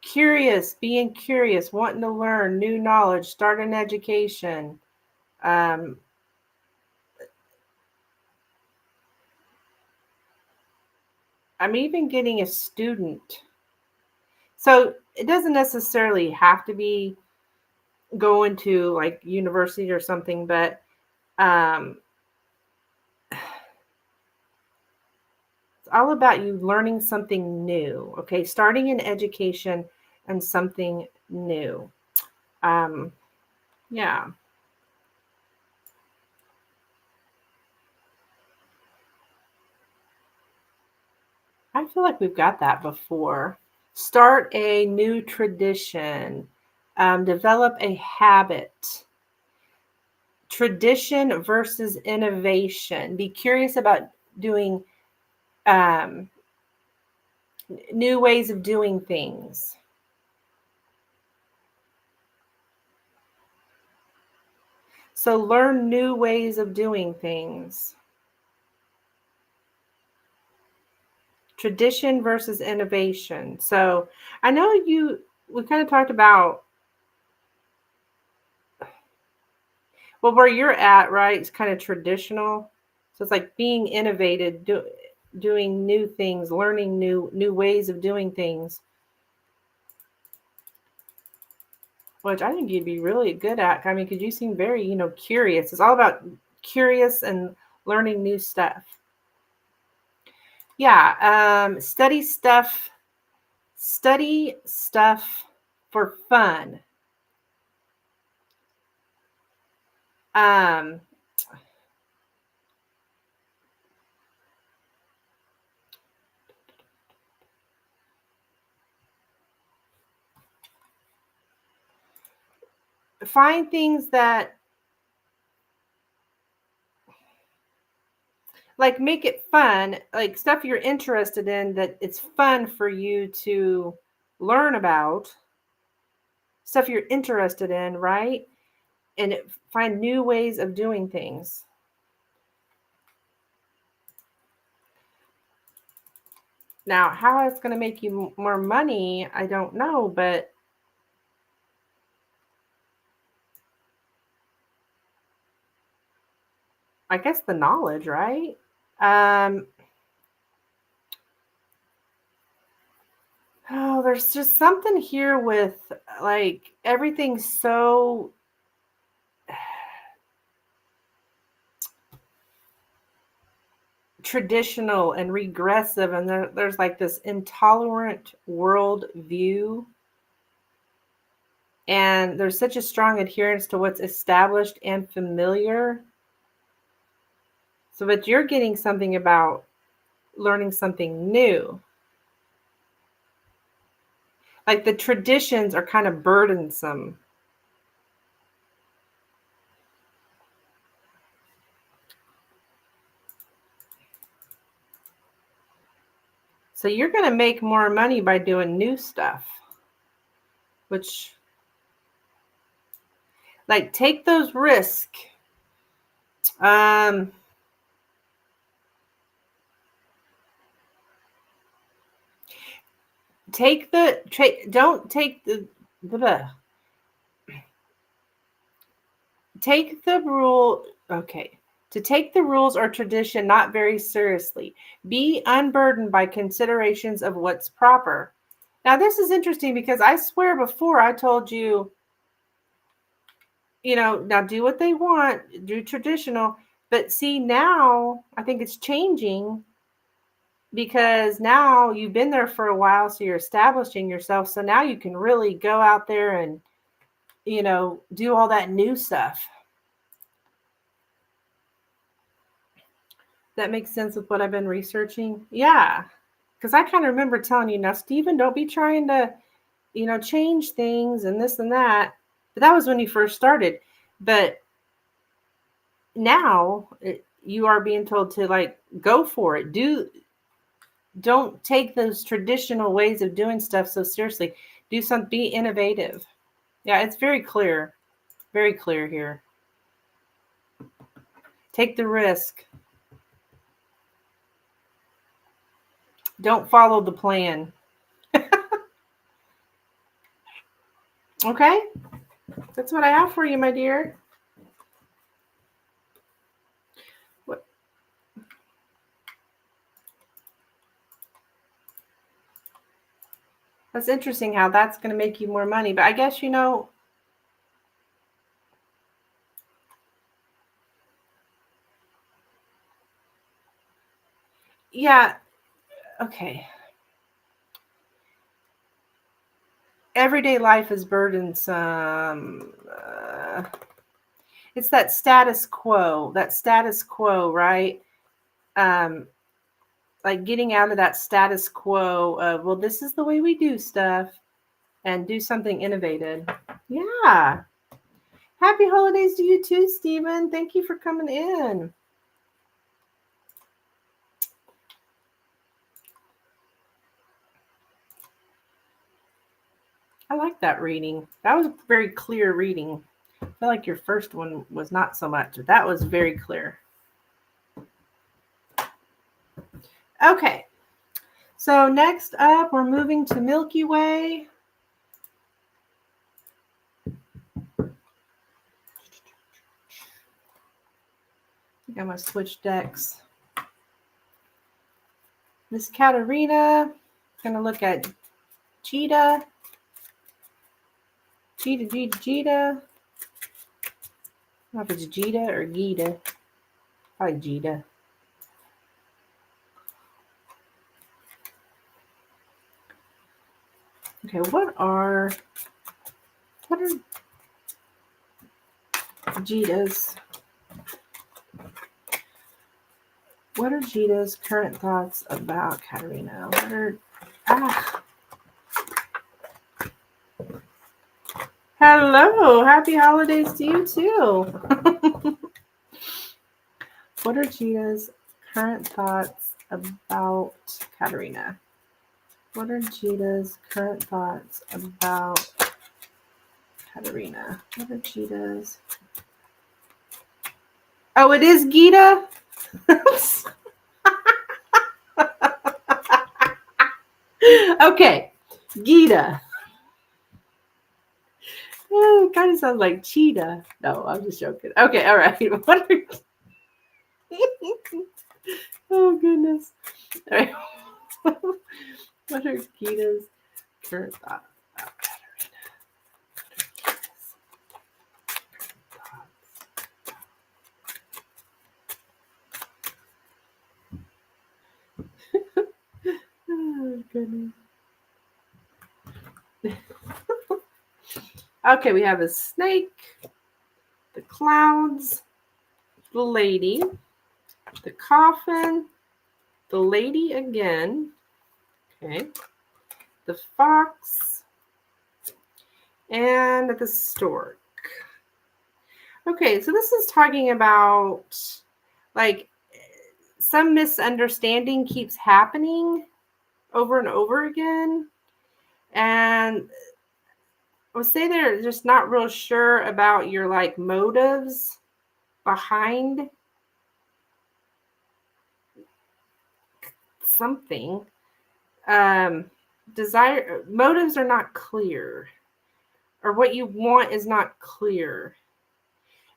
Curious, being curious, wanting to learn new knowledge, start an education. I'm even getting a student. So it doesn't necessarily have to be going to like university or something, but it's all about you learning something new. Okay, starting an education and something new. Yeah. I feel like we've got that before. Start a new tradition. Develop a habit. Tradition versus innovation. Be curious about doing um, new ways of doing things. So learn new ways of doing things. Tradition versus innovation. So I know we kind of talked about Well, where you're at, right, it's kind of traditional. So it's like being innovative, doing new things, learning new ways of doing things, which I think you'd be really good at. I mean, because you seem very, curious. It's all about curious and learning new stuff. Yeah, study stuff for fun. Um, find things that like make it fun, like stuff you're interested in that it's fun for you to learn about, stuff you're interested in, right? And find new ways of doing things. Now, how it's going to make you more money, I don't know, but I guess the knowledge, right? Oh, there's just something here with like everything's so traditional and regressive, and there's like this intolerant world view, and there's such a strong adherence to what's established and familiar. So, but you're getting something about learning something new. Like the traditions are kind of burdensome. So you're going to make more money by doing new stuff, which, like, take those risks. Don't take the take the rule. Okay. To take the rules or tradition not very seriously. Be unburdened by considerations of what's proper. Now, this is interesting because I swear before I told you, now do what they want, do traditional. But see, now I think it's changing because now you've been there for a while, so you're establishing yourself. So now you can really go out there and, do all that new stuff. That makes sense with what I've been researching. Yeah. Because I kind of remember telling you, now, Stephen, don't be trying to, change things and this and that. But that was when you first started. But now you are being told to like go for it. Don't take those traditional ways of doing stuff so seriously. Be innovative. Yeah, it's very clear here. Take the risk. Don't follow the plan. Okay? That's what I have for you, my dear. What? That's interesting how that's going to make you more money. But I guess, yeah, okay. Everyday life is burdensome. It's that status quo, right? Like getting out of that status quo of, well, this is the way we do stuff, and do something innovative. Yeah. Happy holidays to you too, Stephen. Thank you for coming in. I like that reading. That was a very clear reading. I feel like your first one was not so much, but that was very clear. Okay. So next up, we're moving to Milky Way. I'm going to switch decks. Miss Katarina. Going to look at Jita. Jita. I don't know if it's Jita or Gita. Probably Jita. Okay, what are Jita's? What are Jita's current thoughts about Katarina? Hello, happy holidays to you too. What are Jita's current thoughts about Katarina? What are Jita's current thoughts about Katarina? What are Jita's? Oh, it is Gita? Okay, Gita. Oh, it kind of sounds like cheetah. No, I'm just joking. Okay, all right. What are... Oh, goodness. All right. What are Gita's current thoughts about Katarina? Oh, goodness. Okay, we have a snake, the clouds, the lady, the coffin, the lady again, okay, the fox, and the stork. Okay, so this is talking about like some misunderstanding keeps happening over and over again. And I would say they're just not real sure about your like motives behind something. Motives are not clear, or what you want is not clear.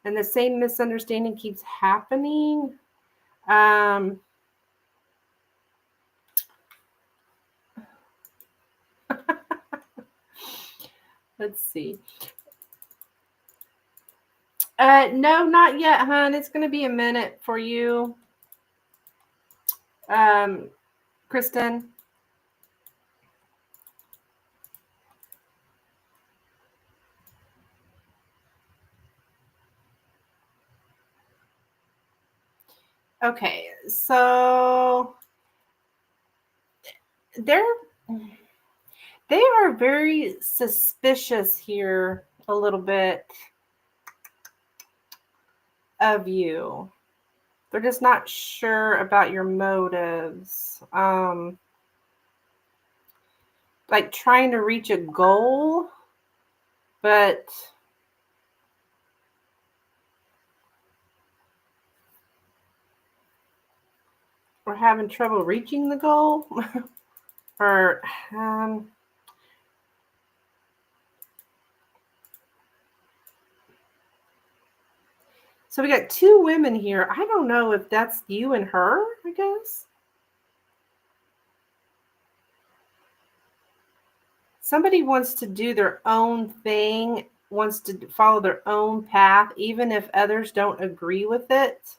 And the same misunderstanding keeps happening. Let's see. No, not yet, hon. It's going to be a minute for you. Kristen. Okay, so they are very suspicious here a little bit of you. They're just not sure about your motives. Like trying to reach a goal, but we're having trouble reaching the goal. Or so we got two women here. I don't know if that's you and her, I guess. Somebody wants to do their own thing, wants to follow their own path, even if others don't agree with it.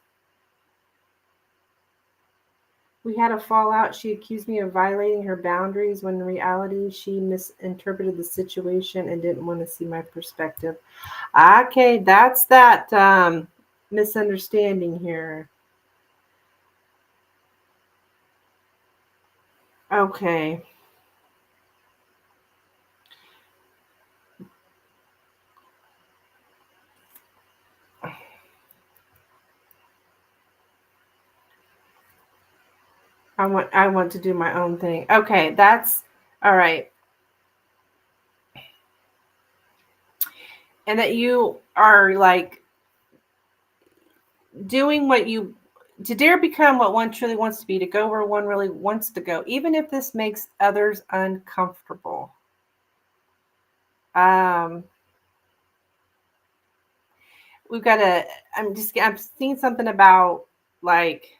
We had a fallout. She accused me of violating her boundaries when in reality she misinterpreted the situation and didn't want to see my perspective. Okay, that's that misunderstanding here. Okay. I want to do my own thing. Okay, that's all right. And that you are like doing what you to dare become what one truly wants to be, to go where one really wants to go, even if this makes others uncomfortable. We've got I'm seeing something about like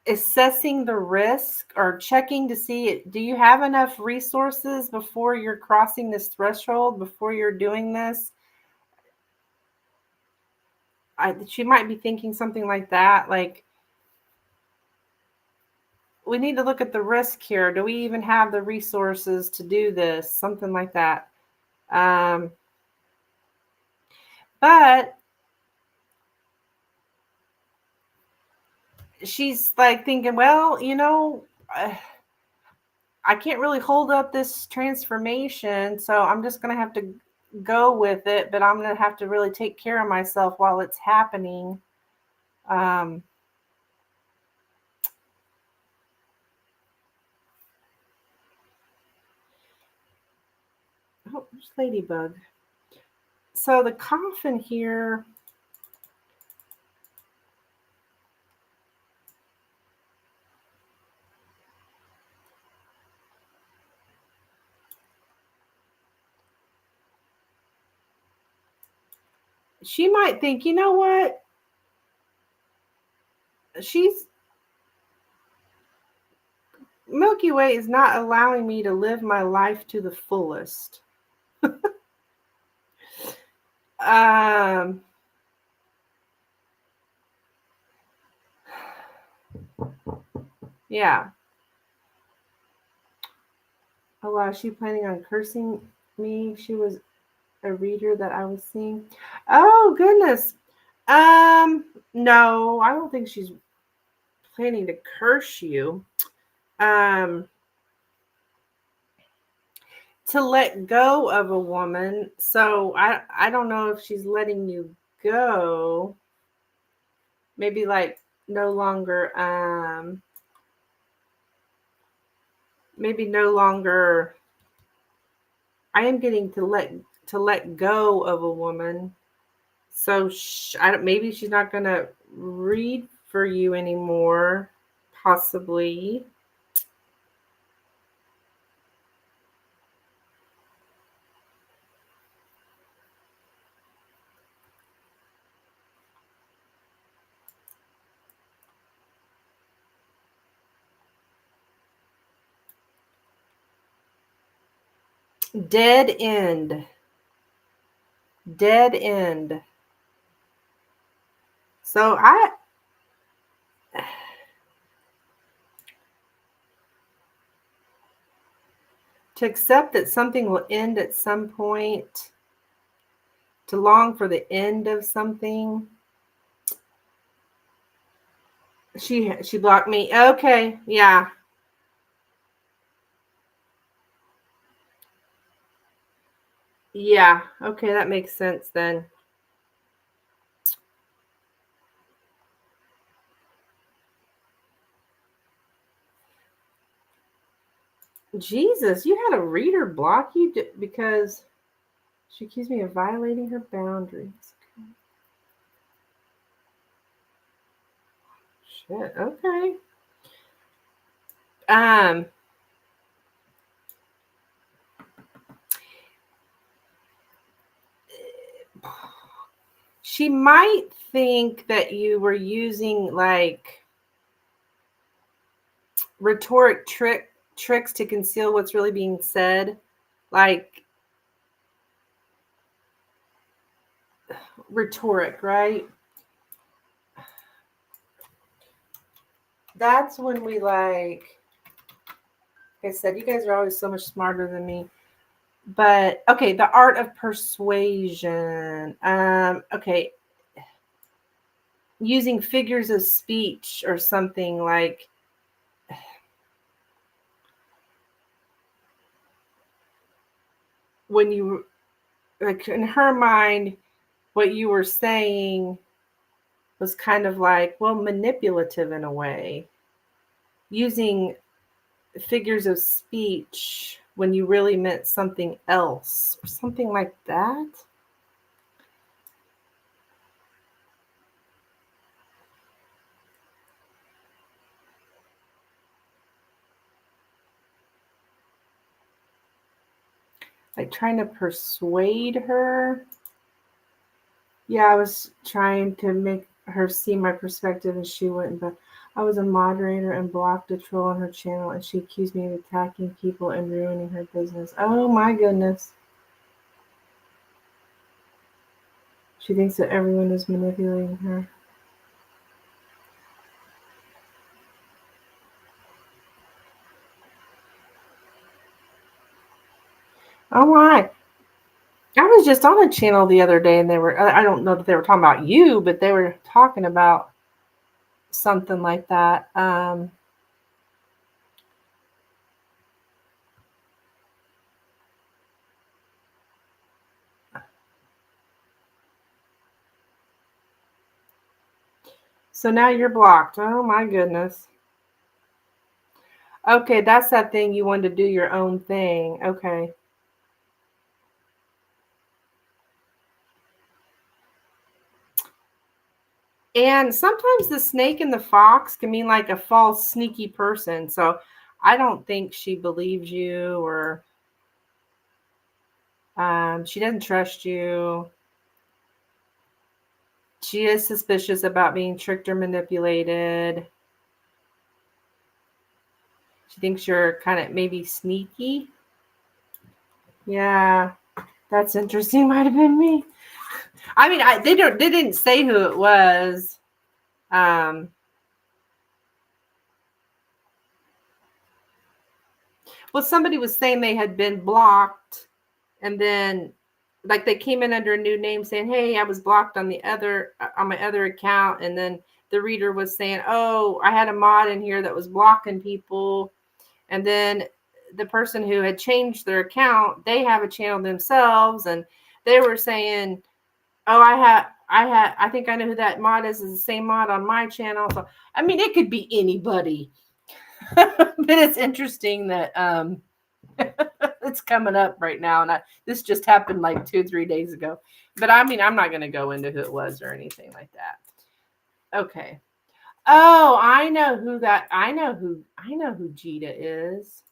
assessing the risk or checking to see, do you have enough resources before you're crossing this threshold, before you're doing this? She might be thinking something like that, like, we need to look at the risk here. Do we even have the resources to do this? Something like that. But she's like thinking, well, I can't really hold up this transformation, so I'm just going to have to go with it, but I'm going to have to really take care of myself while it's happening. Oh, there's Ladybug. So the coffin here, she might think, you know what? Milky Way is not allowing me to live my life to the fullest. Yeah. Oh wow, is she planning on cursing me? She was a reader that I was seeing. Oh goodness. No, I don't think she's planning to curse you. To let go of a woman. So I don't know if she's letting you go. Maybe like no longer maybe no longer. I am getting to let go of a woman. So maybe she's not going to read for you anymore, possibly. Dead end. Dead end. So to accept that something will end at some point, to long for the end of something. She blocked me. Okay, yeah. Yeah, okay, that makes sense then. Jesus, you had a reader block you because she accused me of violating her boundaries. Shit, okay. She might think that you were using like rhetoric tricks to conceal what's really being said, like rhetoric, right? That's when we like I said, you guys are always so much smarter than me. But okay, the art of persuasion. Okay. Using figures of speech or something like when you like in her mind, what you were saying was kind of like, well, manipulative in a way. Using figures of speech when you really meant something else or something like that. Like trying to persuade her. Yeah, I was trying to make her see my perspective and she wouldn't, but I was a moderator and blocked a troll on her channel and she accused me of attacking people and ruining her business. Oh my goodness. She thinks that everyone is manipulating her. All right. I was just on a channel the other day and they were, I don't know that they were talking about you, but they were talking about something like that. So now you're blocked. Oh my goodness. Okay, that's that thing you wanted to do your own thing. Okay. And sometimes the snake and the fox can mean like a false, sneaky person. So I don't think she believes you or she doesn't trust you. She is suspicious about being tricked or manipulated. She thinks you're kind of maybe sneaky. Yeah, that's interesting. Might have been me. I mean, they didn't say who it was. Well, somebody was saying they had been blocked, and then like they came in under a new name saying, "Hey, I was blocked on my other account," and then the reader was saying, "Oh, I had a mod in here that was blocking people," and then the person who had changed their account, they have a channel themselves, and they were saying, "Oh, I think I know who that mod is the same mod on my channel." So I mean, it could be anybody. But it's interesting that it's coming up right now, and this just happened like 2 or 3 days ago. But I mean, I'm not going to go into who it was or anything like that. Okay. Oh, I know who Jita is.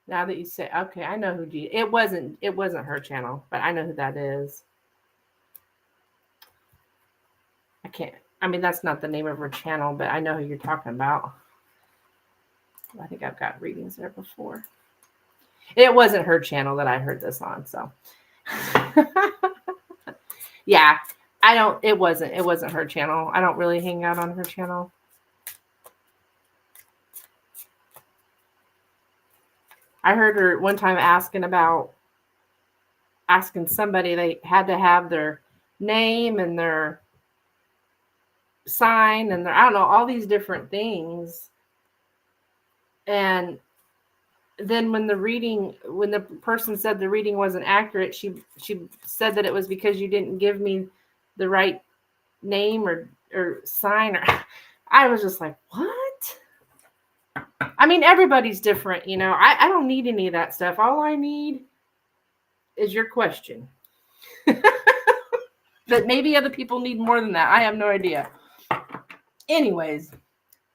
Now that you say, okay, I know who Jita. It wasn't her channel, but I know who that is. I mean, that's not the name of her channel, but I know who you're talking about. I think I've got readings there before. It wasn't her channel that I heard this on, so. Yeah, it wasn't her channel. I don't really hang out on her channel. I heard her one time asking somebody, they had to have their name and their sign and their, I don't know, all these different things. And then when the person said the reading wasn't accurate, she said that it was because you didn't give me the right name or sign, or I was just like, what? I mean, everybody's different, you know. I don't need any of that stuff. All I need is your question. But maybe other people need more than that. I have no idea. Anyways,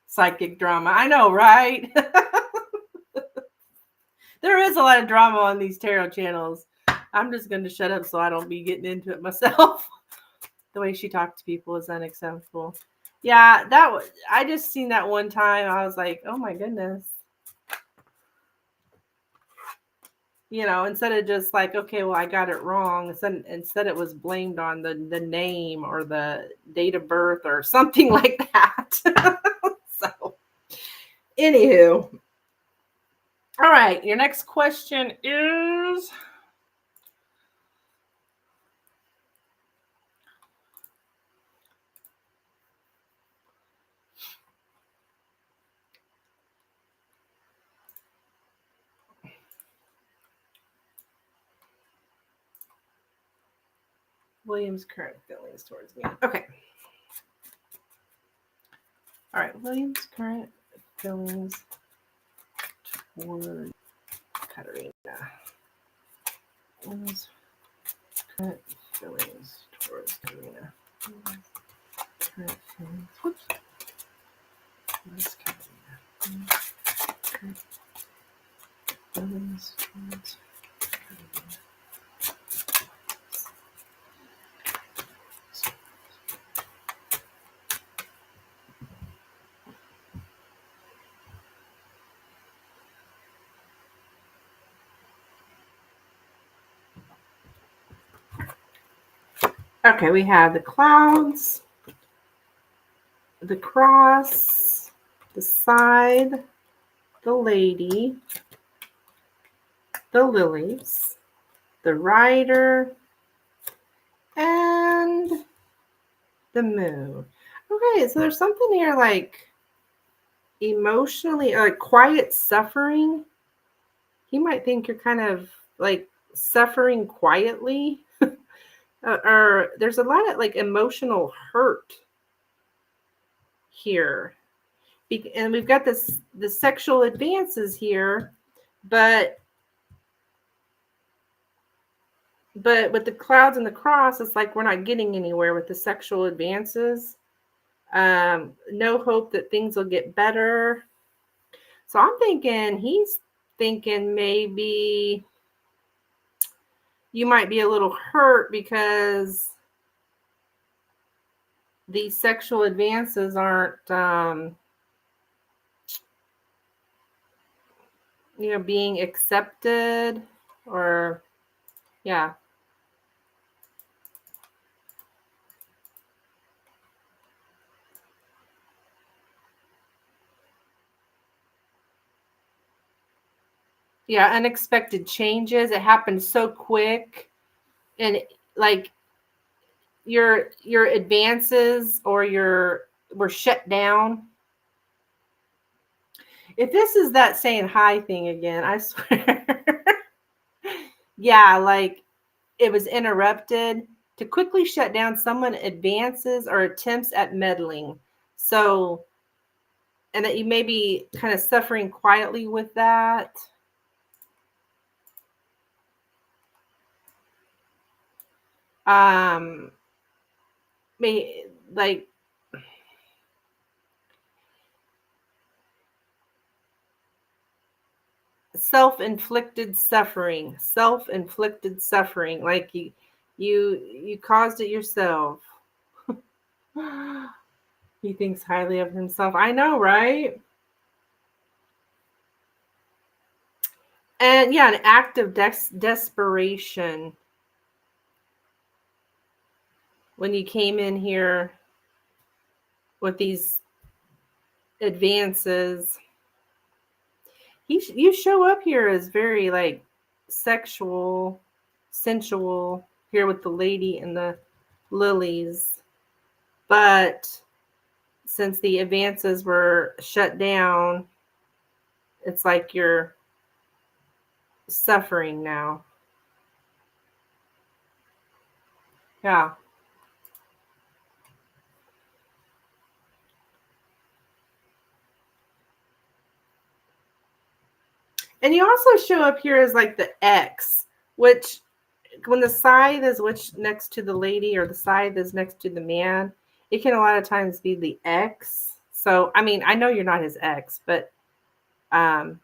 psychic drama. I know, right? There is a lot of drama on these tarot channels. I'm just going to shut up so I don't be getting into it myself. The way she talked to people is unacceptable. Yeah, I just seen that one time. I was like, oh my goodness. You know, instead of just like, okay, well, I got it wrong. Instead it was blamed on the name or the date of birth or something like that. So, anywho. All right, your next question is... William's current feelings towards me. Okay. All right, William's current feelings towards Katerina. William's current feelings towards Katerina. Current feelings. Whoops. Towards Katerina. Current feelings towards Katerina. Okay, we have the clouds, the cross, the side, the lady, the lilies, the rider, and the moon. Okay, so there's something here like emotionally, like quiet suffering. He might think you're kind of like suffering quietly. Or there's a lot of like emotional hurt here. And we've got the sexual advances here, but with the clouds and the cross, it's like we're not getting anywhere with the sexual advances. No hope that things will get better. So I'm thinking he's thinking maybe you might be a little hurt because these sexual advances aren't being accepted, or yeah. Yeah, unexpected changes. It happened so quick, and like your advances or were shut down. If this is that saying hi thing again, I swear. Yeah, like it was interrupted. To quickly shut down someone advances or attempts at meddling. So, and that you may be kind of suffering quietly with that. Um, like self-inflicted suffering, like you caused it yourself. He thinks highly of himself. I know, right? And yeah, an act of desperation when you came in here with these advances. You show up here as very like sexual, sensual here with the lady and the lilies, but since the advances were shut down, it's like you're suffering now. Yeah. And you also show up here as like the X, which when the scythe is which next to the lady or the scythe is next to the man, it can a lot of times be the X. So I mean, I know you're not his ex, but um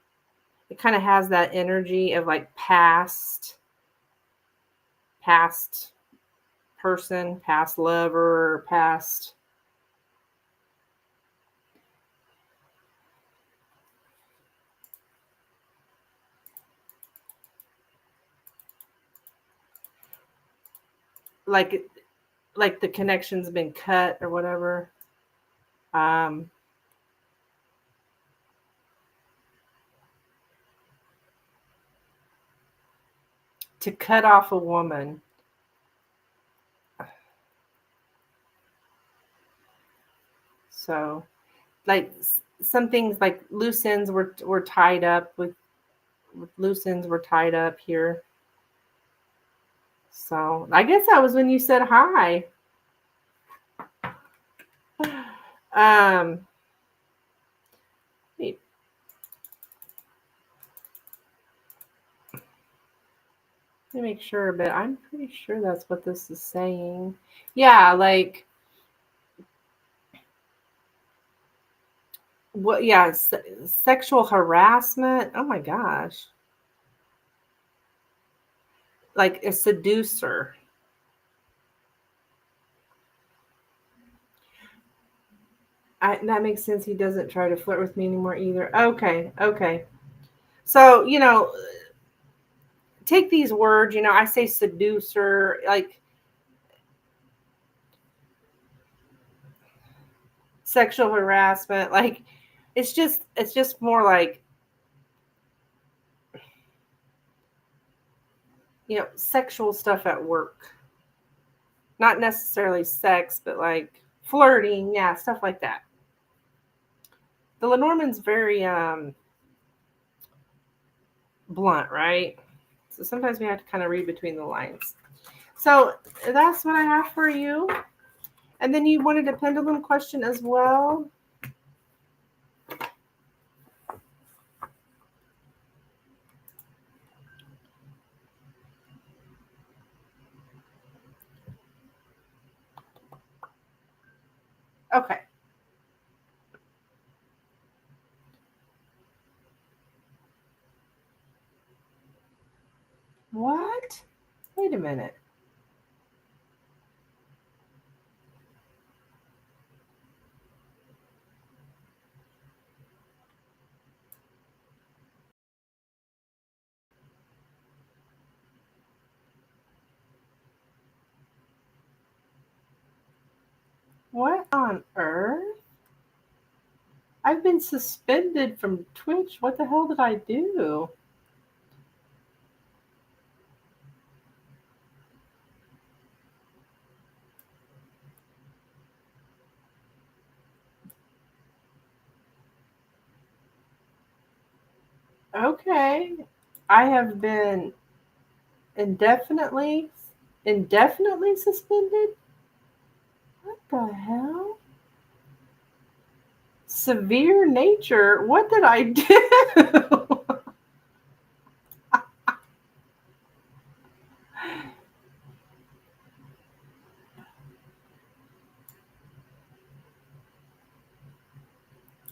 it kind of has that energy of like past person, past lover, past. like like the connection's been cut or whatever. Um, to cut off a woman. So, like some things like loose ends were tied up with loose ends were tied up here. So I guess that was when you said hi. Um, let me make sure, but I'm pretty sure that's what this is saying. Yeah, like what? Yeah, sexual harassment. Oh my gosh, like a seducer. That makes sense. He doesn't try to flirt with me anymore either. Okay, okay. So take these words. I say seducer, like sexual harassment. Like, it's just more like, sexual stuff at work. Not necessarily sex, but like flirting, yeah, stuff like that. The Lenormand's very blunt, right? So sometimes we have to kind of read between the lines. So that's what I have for you. And then you wanted a pendulum question as well. Okay. What? Wait a minute. What on earth? I've been suspended from Twitch. What the hell did I do? Okay. I have been indefinitely suspended? What the hell? Severe nature? What did I do?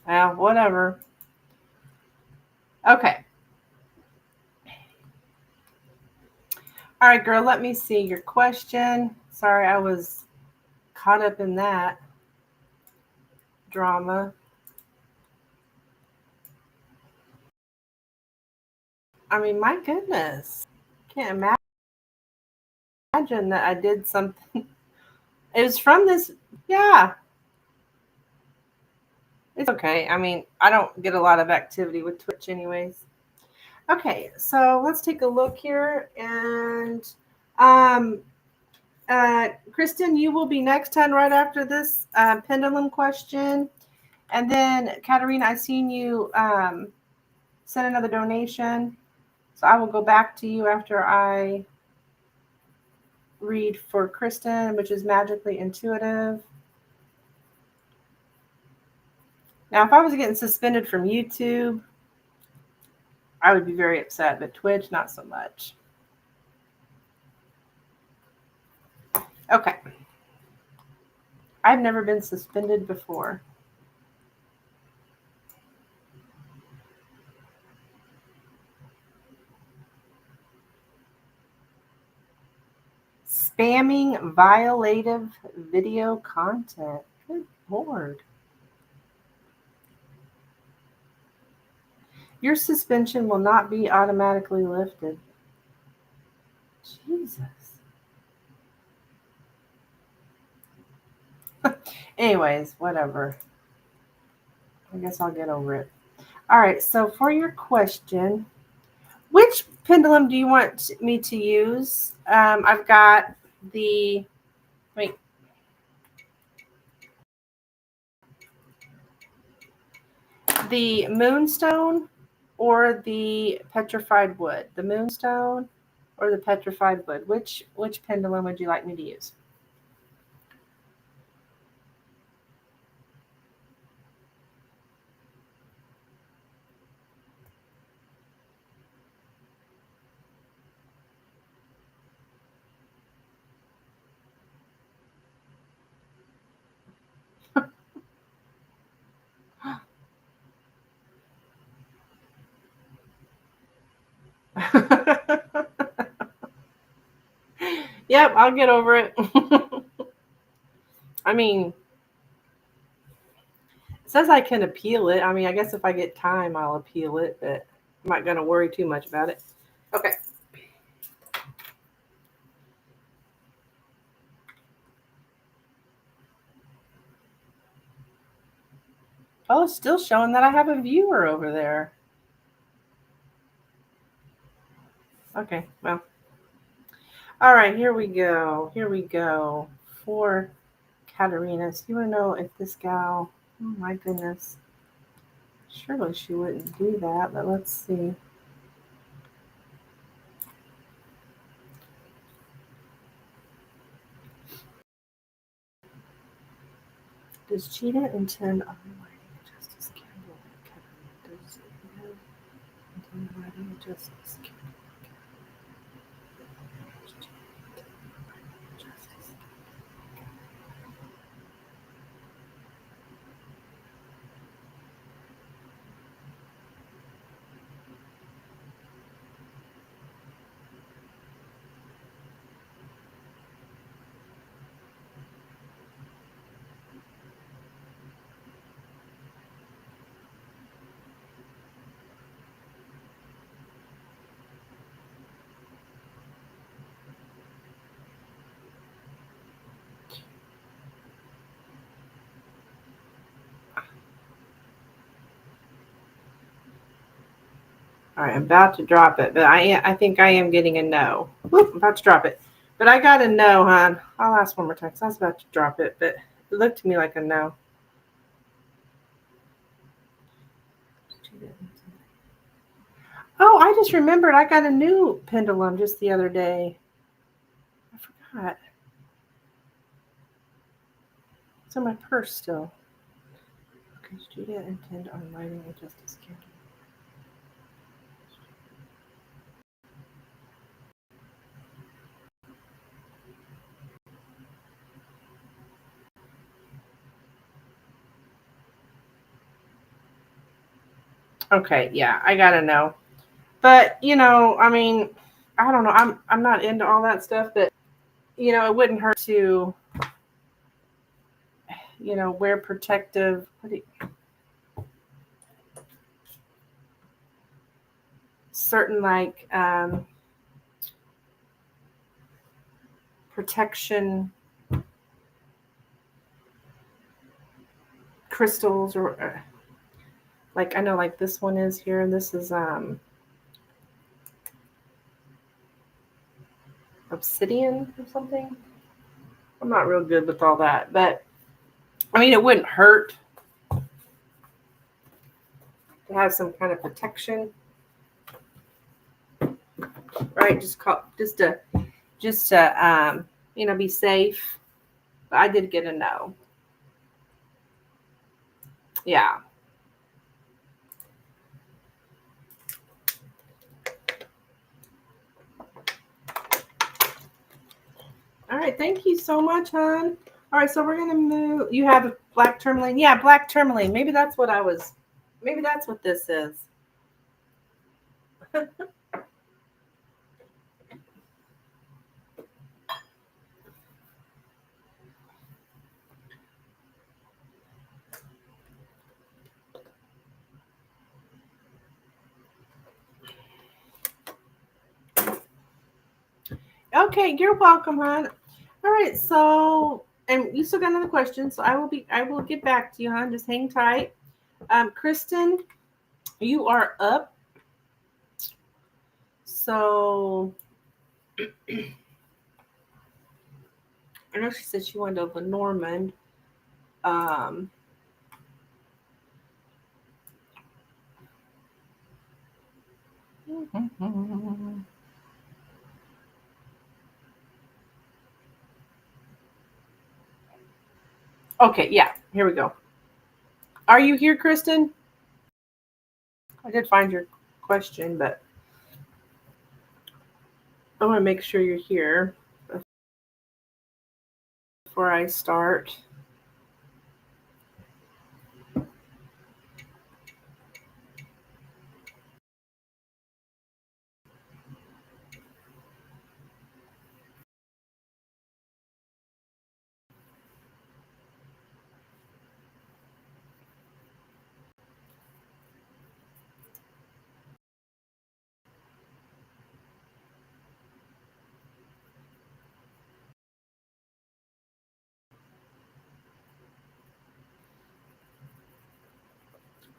Well, whatever. Okay. All right, girl, let me see your question. Sorry, I was caught up in that drama. I mean, my goodness. Can't imagine that I did something. It was from this, yeah. It's okay. I mean, I don't get a lot of activity with Twitch anyways. Okay, so let's take a look here. And Kristen, you will be next on right after this pendulum question. And then, Katerina, I seen you send another donation. So I will go back to you after I read for Kristen, which is magically intuitive. Now, if I was getting suspended from YouTube, I would be very upset, but Twitch, not so much. Okay. I've never been suspended before. Spamming violative video content. Good Lord. Your suspension will not be automatically lifted. Jesus. Anyways, whatever. I guess I'll get over it. All right, so for your question, which pendulum do you want me to use? I've got the, wait. The moonstone or the petrified wood? The moonstone or the petrified wood? Which pendulum would you like me to use? Yep, I'll get over it. I mean, it says I can appeal it. I mean, I guess if I get time, I'll appeal it, but I'm not going to worry too much about it. Okay. Oh, it's still showing that I have a viewer over there. Okay, well. All right, here we go. Here we go. For Katarina. You want to know if this gal, oh my goodness. Surely she wouldn't do that, but let's see. Does Cheetah intend on lighting a justice candle? Does it intend on lighting a justice candle? All right, I'm about to drop it, but I think I am getting a no. Whoop, I'm about to drop it. But I got a no, hon. I'll ask one more time because I was about to drop it, but it looked to me like a no. Oh, I just remembered I got a new pendulum just the other day. I forgot. It's in my purse still. Okay, Julia intend on lighting a justice candle. Okay, yeah, I gotta know. But I mean, I don't know. I'm not into all that stuff, but it wouldn't hurt to wear protective. Certain like protection crystals or like I know like this one is here. This is obsidian or something. I'm not real good with all that, but I mean it wouldn't hurt to have some kind of protection, right? Just to be safe. But I did get a no. Yeah. All right, thank you so much, hon. All right, so we're gonna move. You have black tourmaline. Yeah, black tourmaline. Maybe that's what this is. Okay, you're welcome, hon. All right, so and you still got another question, so I will get back to you, hon. Just hang tight. Kristen, you are up. So I know she said she wanted a Lenormand. Um, okay, yeah, here we go. Are you here, Kristen? I did find your question, but I want to make sure you're here before I start.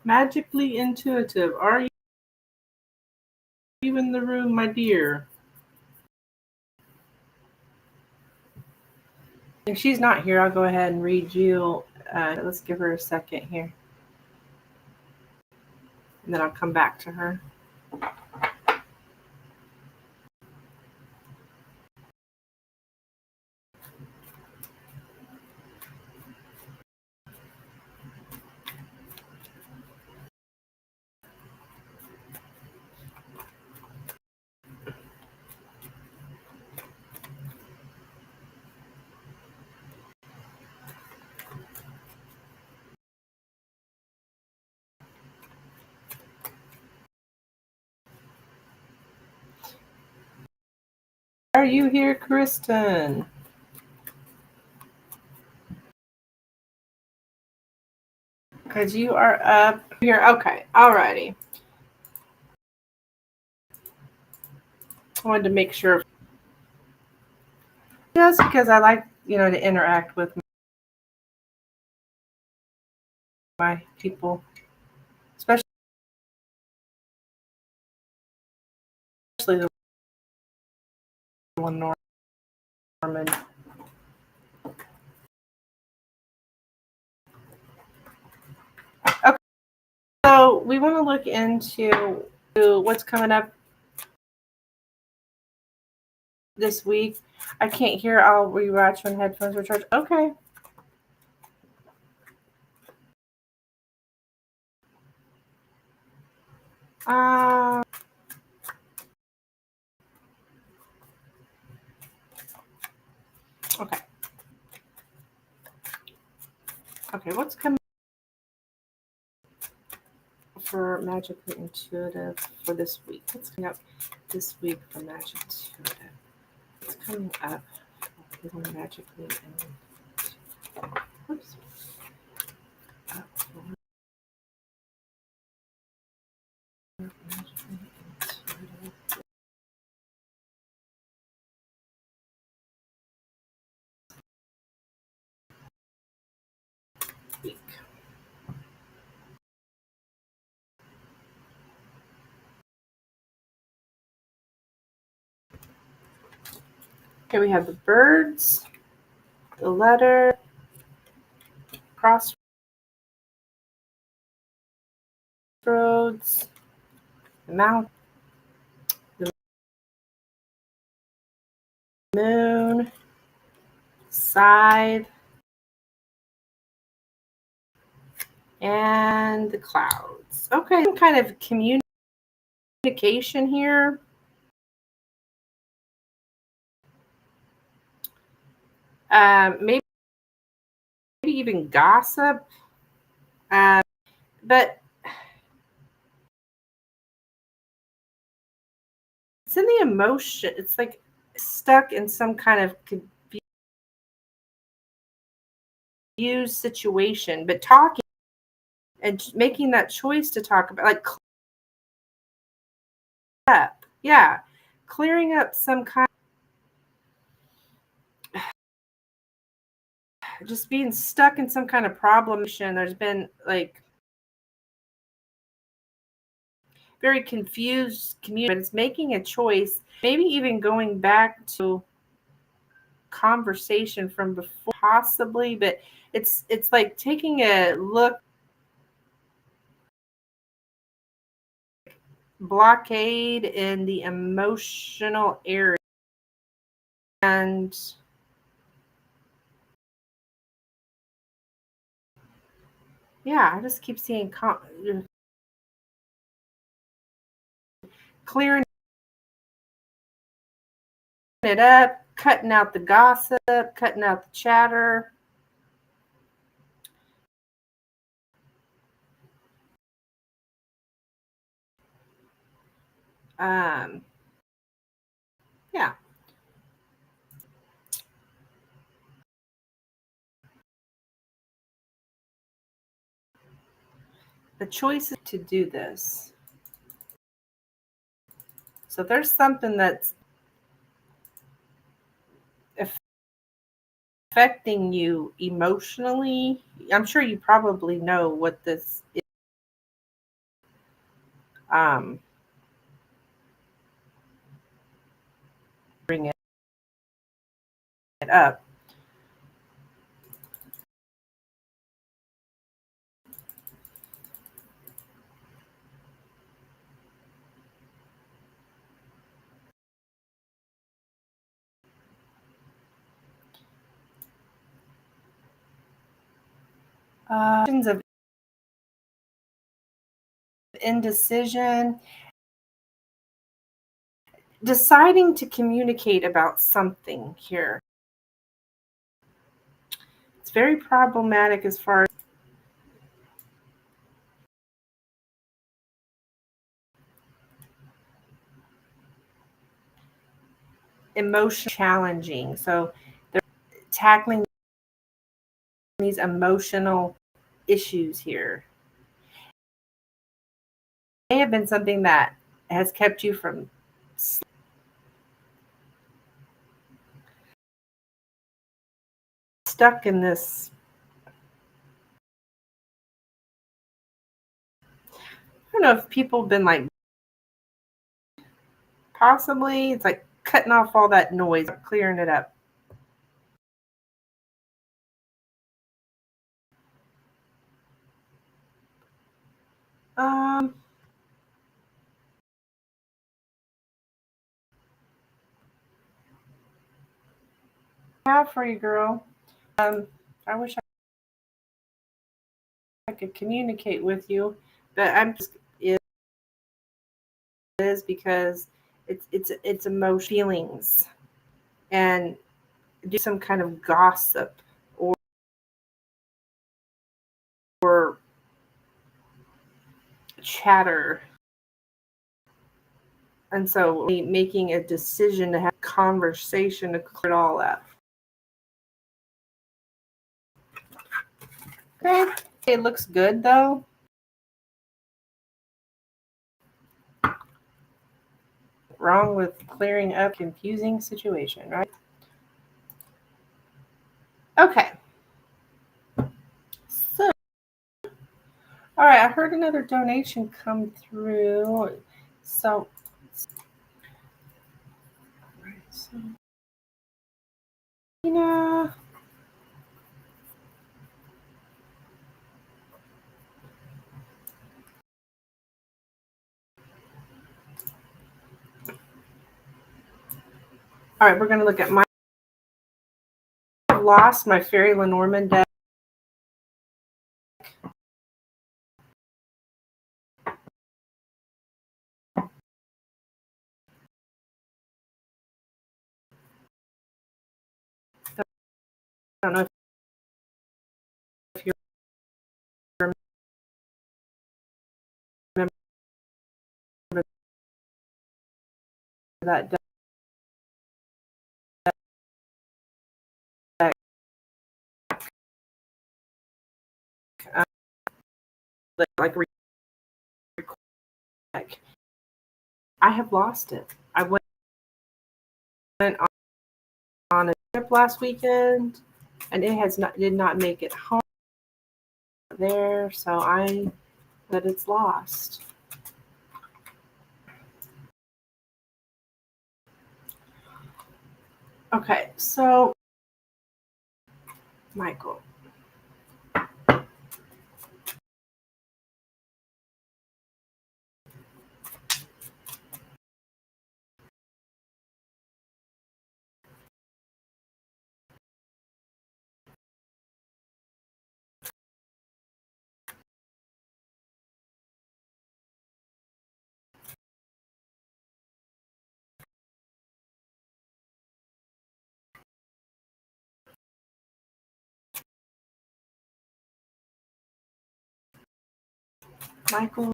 Magically intuitive. Are you in the room, my dear? If she's not here, I'll go ahead and read you. Let's give her a second here, and then I'll come back to her. Are you here, Kristen? Because you are up here. Okay, alrighty. I wanted to make sure. Just because I like, to interact with my people, especially the Lenormand. Okay, so we want to look into what's coming up this week. I can't hear. I'll rewatch when headphones are charged. Okay. Okay. Okay, what's coming for Magically Intuitive for this week? What's coming up this week for Magic Intuitive? What's coming up for Magically Intuitive? Oops. Magically Intuitive week. Okay, we have the birds, the letter, crossroads, the mouth, the moon, side, and the clouds. Okay, some kind of communication here. Maybe even gossip. But it's in the emotion. It's like stuck in some kind of confused situation. But talking and making that choice to talk about, like, up, yeah, clearing up some kind, just being stuck in some kind of problem. There's been like very confused community, but it's making a choice, maybe even going back to conversation from before, possibly, but it's like taking a look, blockade in the emotional area, and yeah, I just keep seeing clearing it up, cutting out the gossip, cutting out the chatter. um yeah, the choice to do this. So there's something that's affecting you emotionally. I'm sure you probably know what this Bring it up. Of indecision, deciding to communicate about something here. It's very problematic as far as emotion challenging. So they're tackling these emotional issues here. It may have been something that has kept you from stuck in this. I don't know if people have been like, possibly it's like cutting off all that noise, clearing it up. Have for you, girl. I wish I could communicate with you, but I'm just it is because it's emotion feelings and do some kind of gossip or chatter. And so making a decision to have a conversation to clear it all up. Okay. It looks good though. Wrong with clearing up confusing situation, right? Okay. So, all right, I heard another donation come through. So Tina. All right, we're going to look at my. I've lost my Fairy Lenormand deck. I don't know if you remember that deck. Like I have lost it. I went on a trip last weekend, and it did not make it home there, so that it's lost. Okay, so Michael. Michael.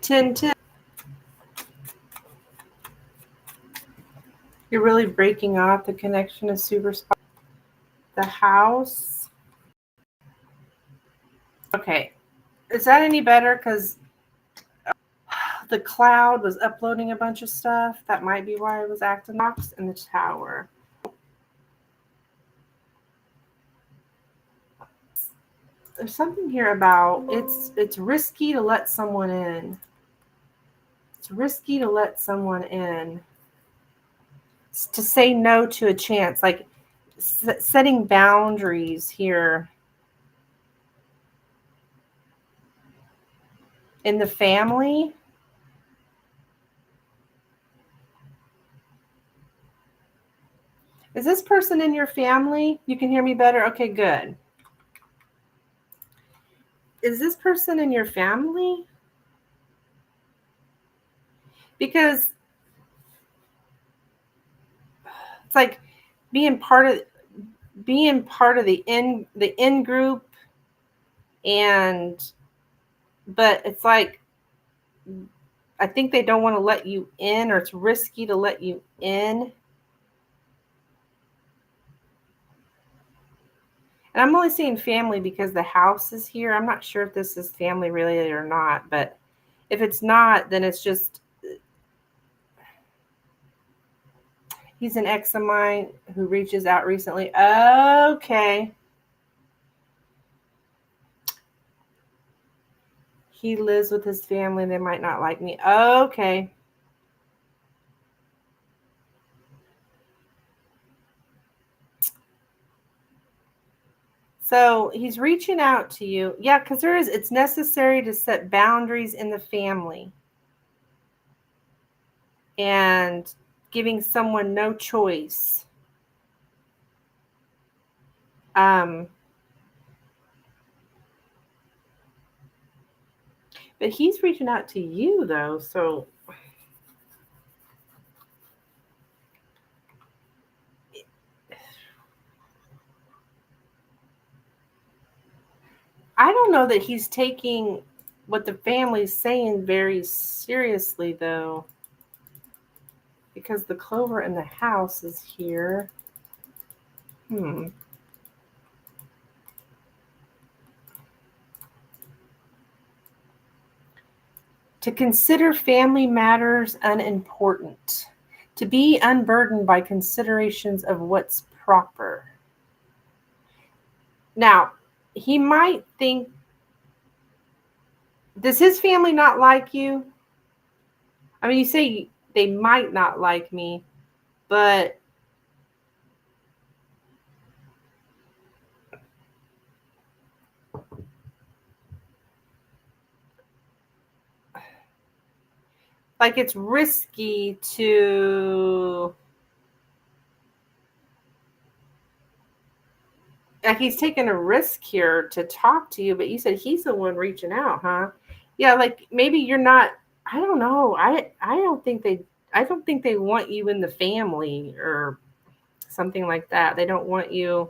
Tintin. You're really breaking off. The connection is super spot. the house. Okay. Is that any better? Because the cloud was uploading a bunch of stuff. That might be why it was acting box in the tower. There's something here about it's risky to let someone in. It's risky to let someone in. It's to say no to a chance, like setting boundaries here in the family. Is this person in your family? You can hear me better? Okay, good. Is this person in your family? Because it's like being part of the in group, but it's like I think they don't want to let you in, or it's risky to let you in. And I'm only saying family because the house is here. I'm not sure if this is family related or not, but if it's not, then it's just he's an ex of mine who reaches out recently. Okay. He lives with his family. They might not like me. Okay. So he's reaching out to you. Yeah, because it's necessary to set boundaries in the family. And giving someone no choice. But he's reaching out to you, though, so I don't know that he's taking what the family's saying very seriously, though, because the clover in the house is here. To consider family matters unimportant. To be unburdened by considerations of what's proper. Now, he might think, does his family not like you? I mean, you say they might not like me, but like it's risky to, like he's taking a risk here to talk to you, but you said he's the one reaching out, huh? Yeah, like maybe you're not, I don't know. I don't think they want you in the family or something like that. They don't want you.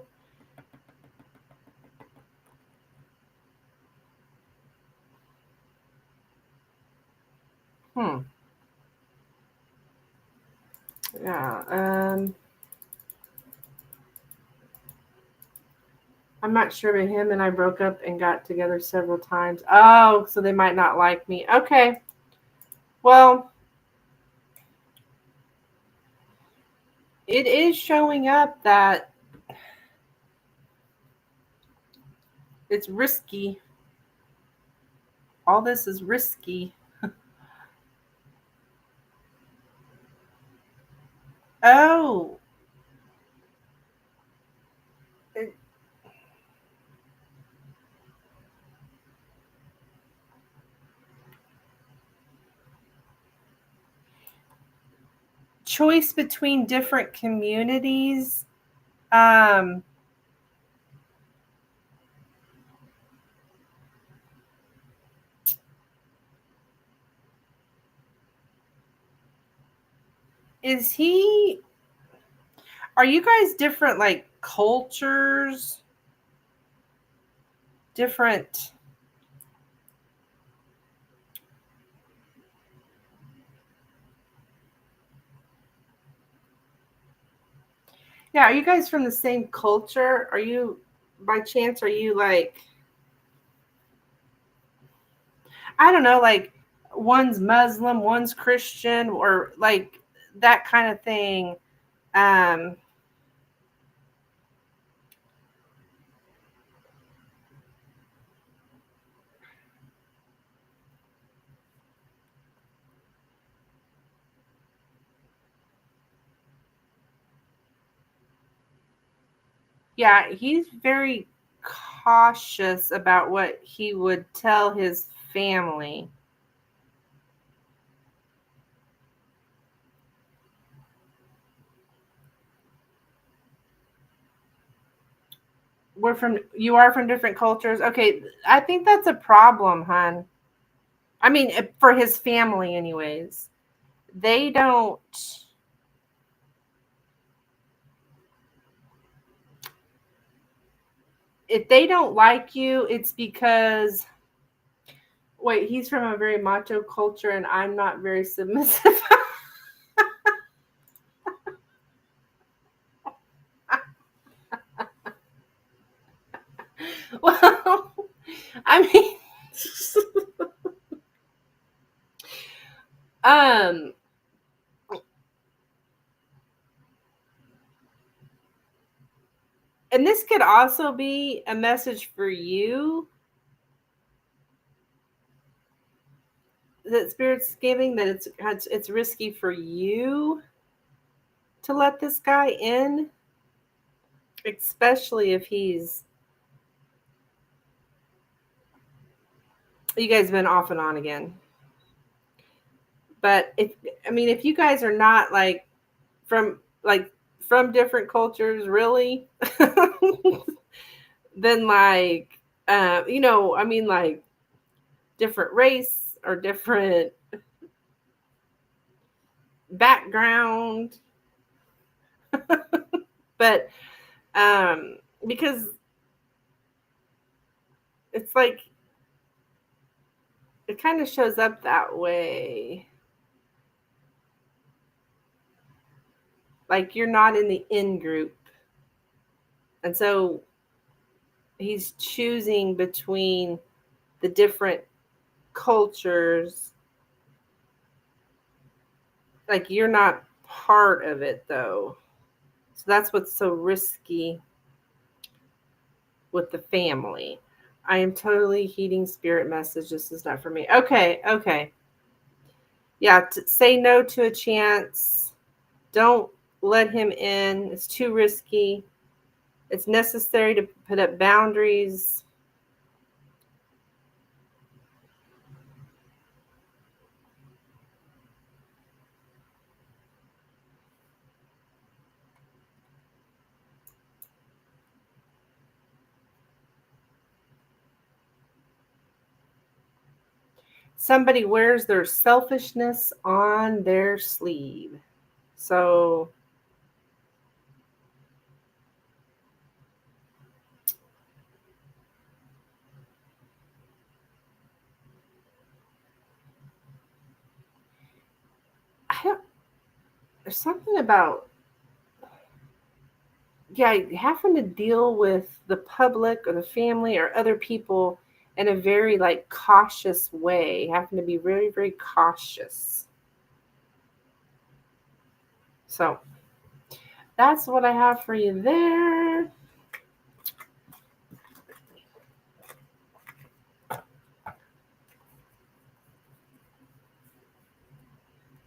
Yeah. I'm not sure, but him and I broke up and got together several times. Oh, so they might not like me. Okay. Well, it is showing up that it's risky. All this is risky. Oh. Choice between different communities. Is he, are you guys different, like cultures? Different. Yeah, are you guys from the same culture? Are you, by chance, are you like, I don't know, like one's Muslim, one's Christian, or like that kind of thing? Um, yeah, he's very cautious about what he would tell his family. You are from different cultures. Okay, I think that's a problem, hon. I mean, for his family, anyways. They don't, if they don't like you, it's because, wait, he's from a very macho culture and I'm not very submissive. Well, I mean, um, and this could also be a message for you that Spirit's giving, that it's risky for you to let this guy in, especially if he's, you guys been off and on again. But if, I mean, if you guys are not from like from different cultures, really, then I mean, like different race or different background, but because it's like it kind of shows up that way. Like you're not in the in group. And so he's choosing between the different cultures. Like you're not part of it though. So that's what's so risky with the family. I am totally heeding spirit message. This is not for me. Okay, okay. Yeah, say no to a chance. Don't let him in. It's too risky. It's necessary to put up boundaries. Somebody wears their selfishness on their sleeve. So there's something about, yeah, having to deal with the public or the family or other people in a very like cautious way, having to be very, very cautious. So that's what I have for you there.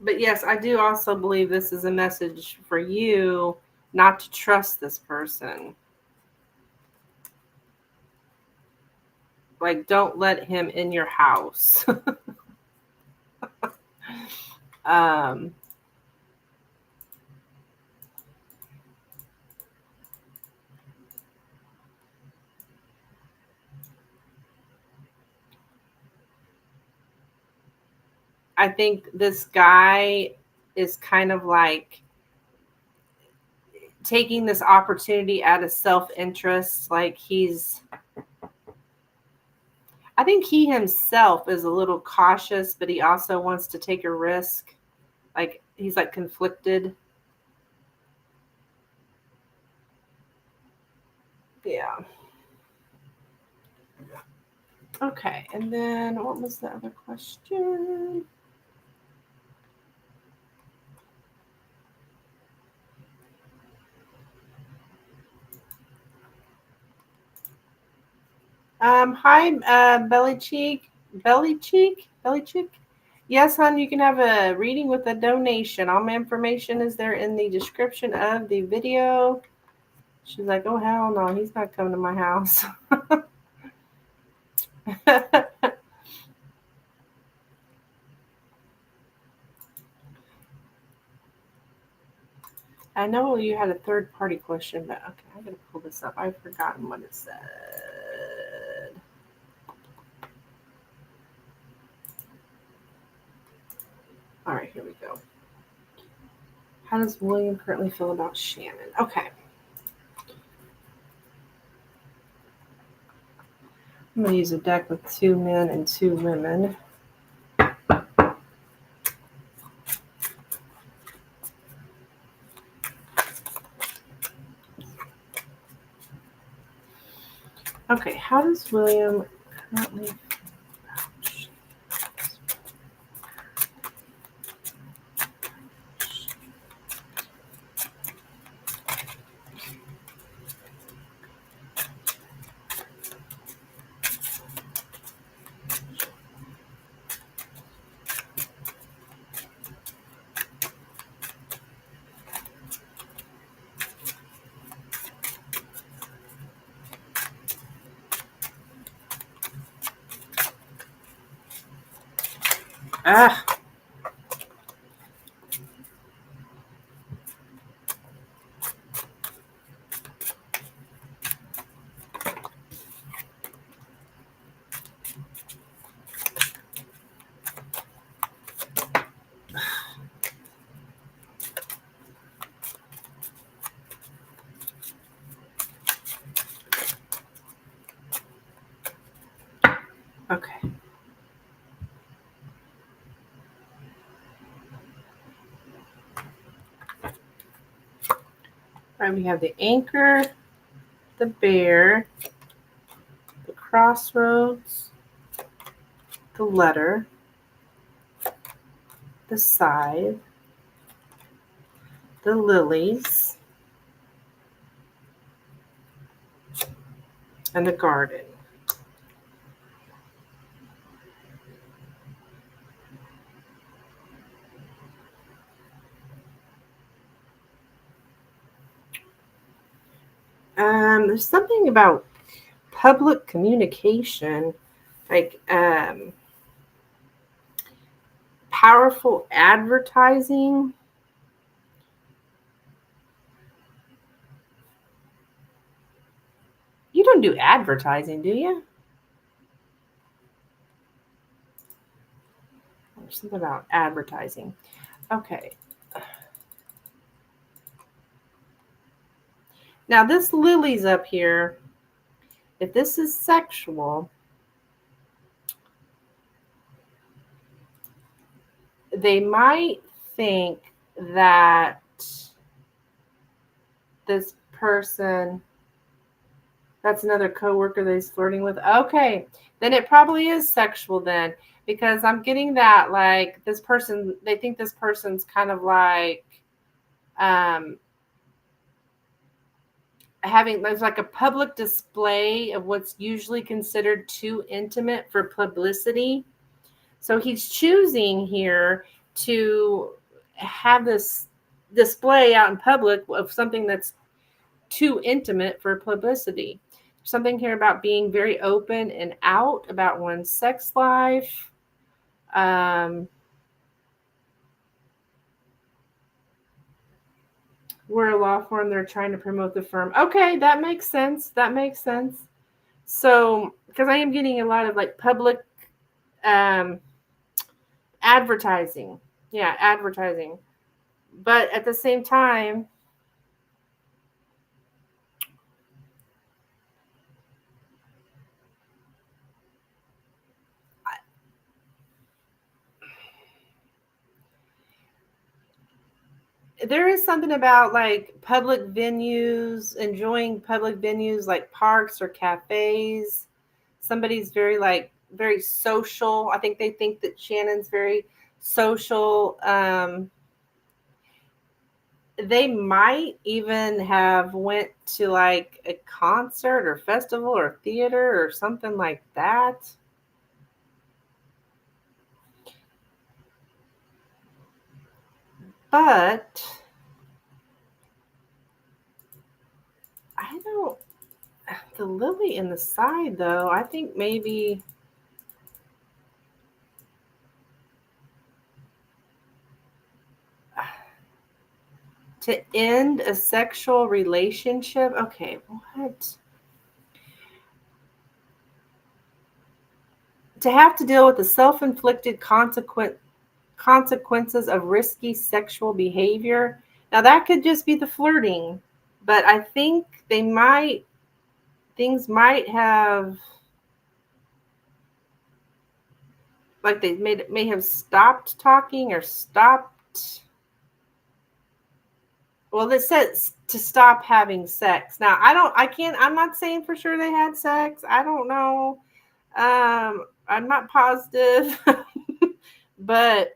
But yes, I do also believe this is a message for you not to trust this person. Like, don't let him in your house. um, I think this guy is kind of like taking this opportunity out of self-interest. Like I think he himself is a little cautious, but he also wants to take a risk. Like he's like conflicted. Okay, and then what was the other question? Hi, Belly Cheek. Belly Cheek? Belly Cheek? Yes, hon, you can have a reading with a donation. All my information is there in the description of the video. She's like, oh, hell no, he's not coming to my house. I know you had a third party question, but okay, I gotta pull this up. I've forgotten what it said. All right, here we go. How does William currently feel about Shannon? Okay. I'm going to use a deck with 2 men and 2 women. Okay, how does William currently feel about Shannon? Ah, okay. All right, we have the anchor, the bear, the crossroads, the letter, the scythe, the lilies, and the garden. There's something about public communication, like powerful advertising. You don't do advertising, do you? There's something about advertising. Okay. Now this lily's up here. If this is sexual, they might think that this person, that's another coworker that he's flirting with. Okay, then it probably is sexual then, because I'm getting that like this person, they think this person's kind of like um having, there's like a public display of what's usually considered too intimate for publicity. So he's choosing here to have this display out in public of something that's too intimate for publicity. Something here about being very open and out about one's sex life. We're a law firm. They're trying to promote the firm. Okay, that makes sense. That makes sense. So, because I am getting a lot of like public um, advertising. Yeah, advertising. But at the same time, there is something about like public venues, enjoying public venues like parks or cafes, somebody's very social. I think they think that Shannon's very social. They might even have went to like a concert or festival or theater or something like that. But I don't, the lily in the side though, I think maybe to end a sexual relationship. Okay, what? To have to deal with the self-inflicted consequences of risky sexual behavior. Now that could just be the flirting, but I think things might have, like they may have stopped talking or stopped. Well, it says to stop having sex. Now I'm not saying for sure they had sex. I don't know. I'm not positive, but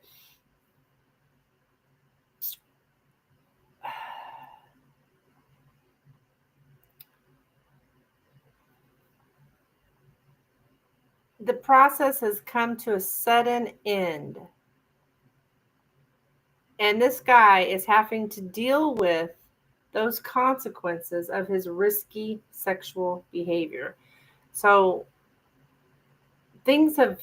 the process has come to a sudden end. And this guy is having to deal with those consequences of his risky sexual behavior. So things have,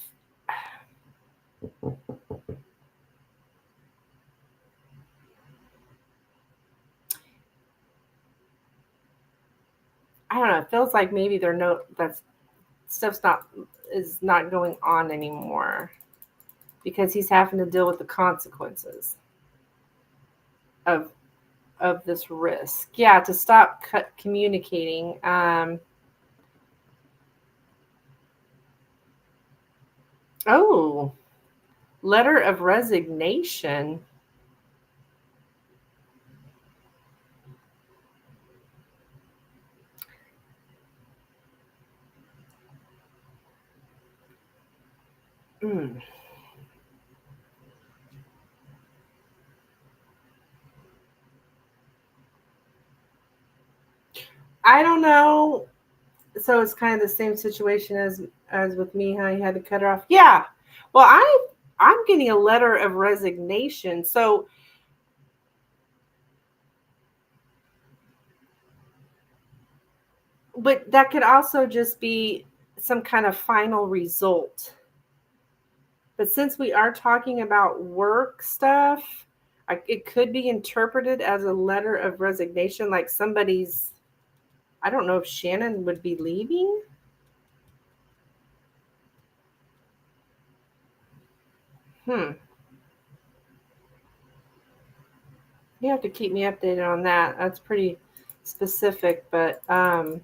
I don't know, it feels like maybe that stuff's not going on anymore because he's having to deal with the consequences of this risk. Yeah, to stop communicating. Oh, letter of resignation. Mm. I don't know. So it's kind of the same situation as with me, how you had to cut her off. Yeah. Well, I'm getting a letter of resignation. So, but that could also just be some kind of final result. But since we are talking about work stuff, it could be interpreted as a letter of resignation, like somebody's. I don't know if Shannon would be leaving. Hmm. You have to keep me updated on that. That's pretty specific, but well,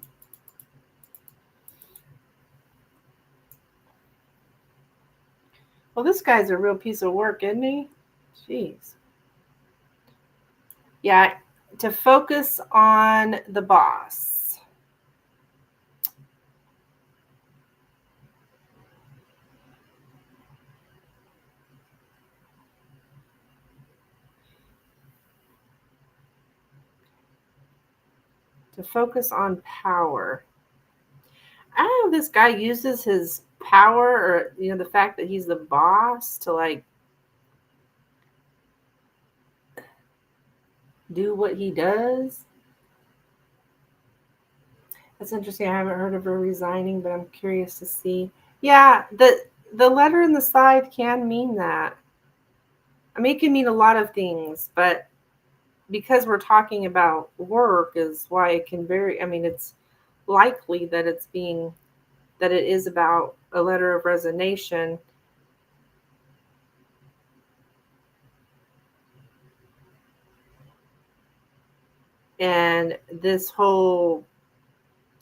this guy's a real piece of work, isn't he? Jeez. Yeah, to focus on the boss. To focus on power. I don't know if this guy uses his power or the fact that he's the boss to like do what he does. That's interesting. I haven't heard of her resigning, but I'm curious to see. Yeah, the letter in the side can mean that. I mean, it can mean a lot of things, but because we're talking about work is why it can vary. I mean, it's likely that that it is about a letter of resignation. And this whole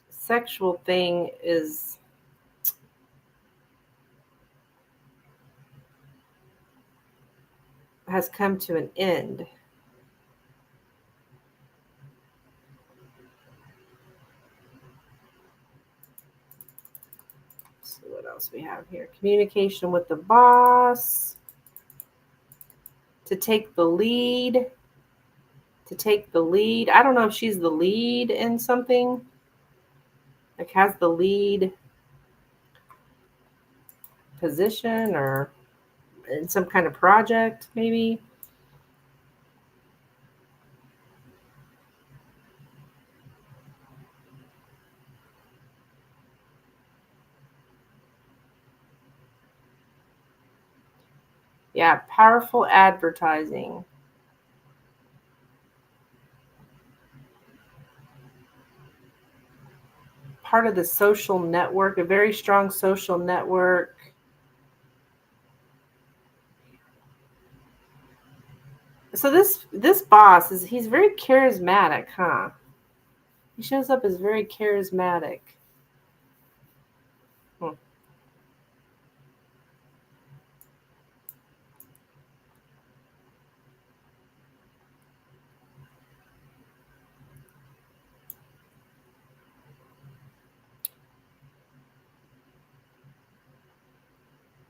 sexual thing has come to an end. else we have here? Communication with the boss. To take the lead. To take the lead. I don't know if she's the lead in something. Like has the lead position or in some kind of project, maybe. Yeah, powerful advertising. Part of the social network, a very strong social network. So this boss he's very charismatic, huh? He shows up as very charismatic.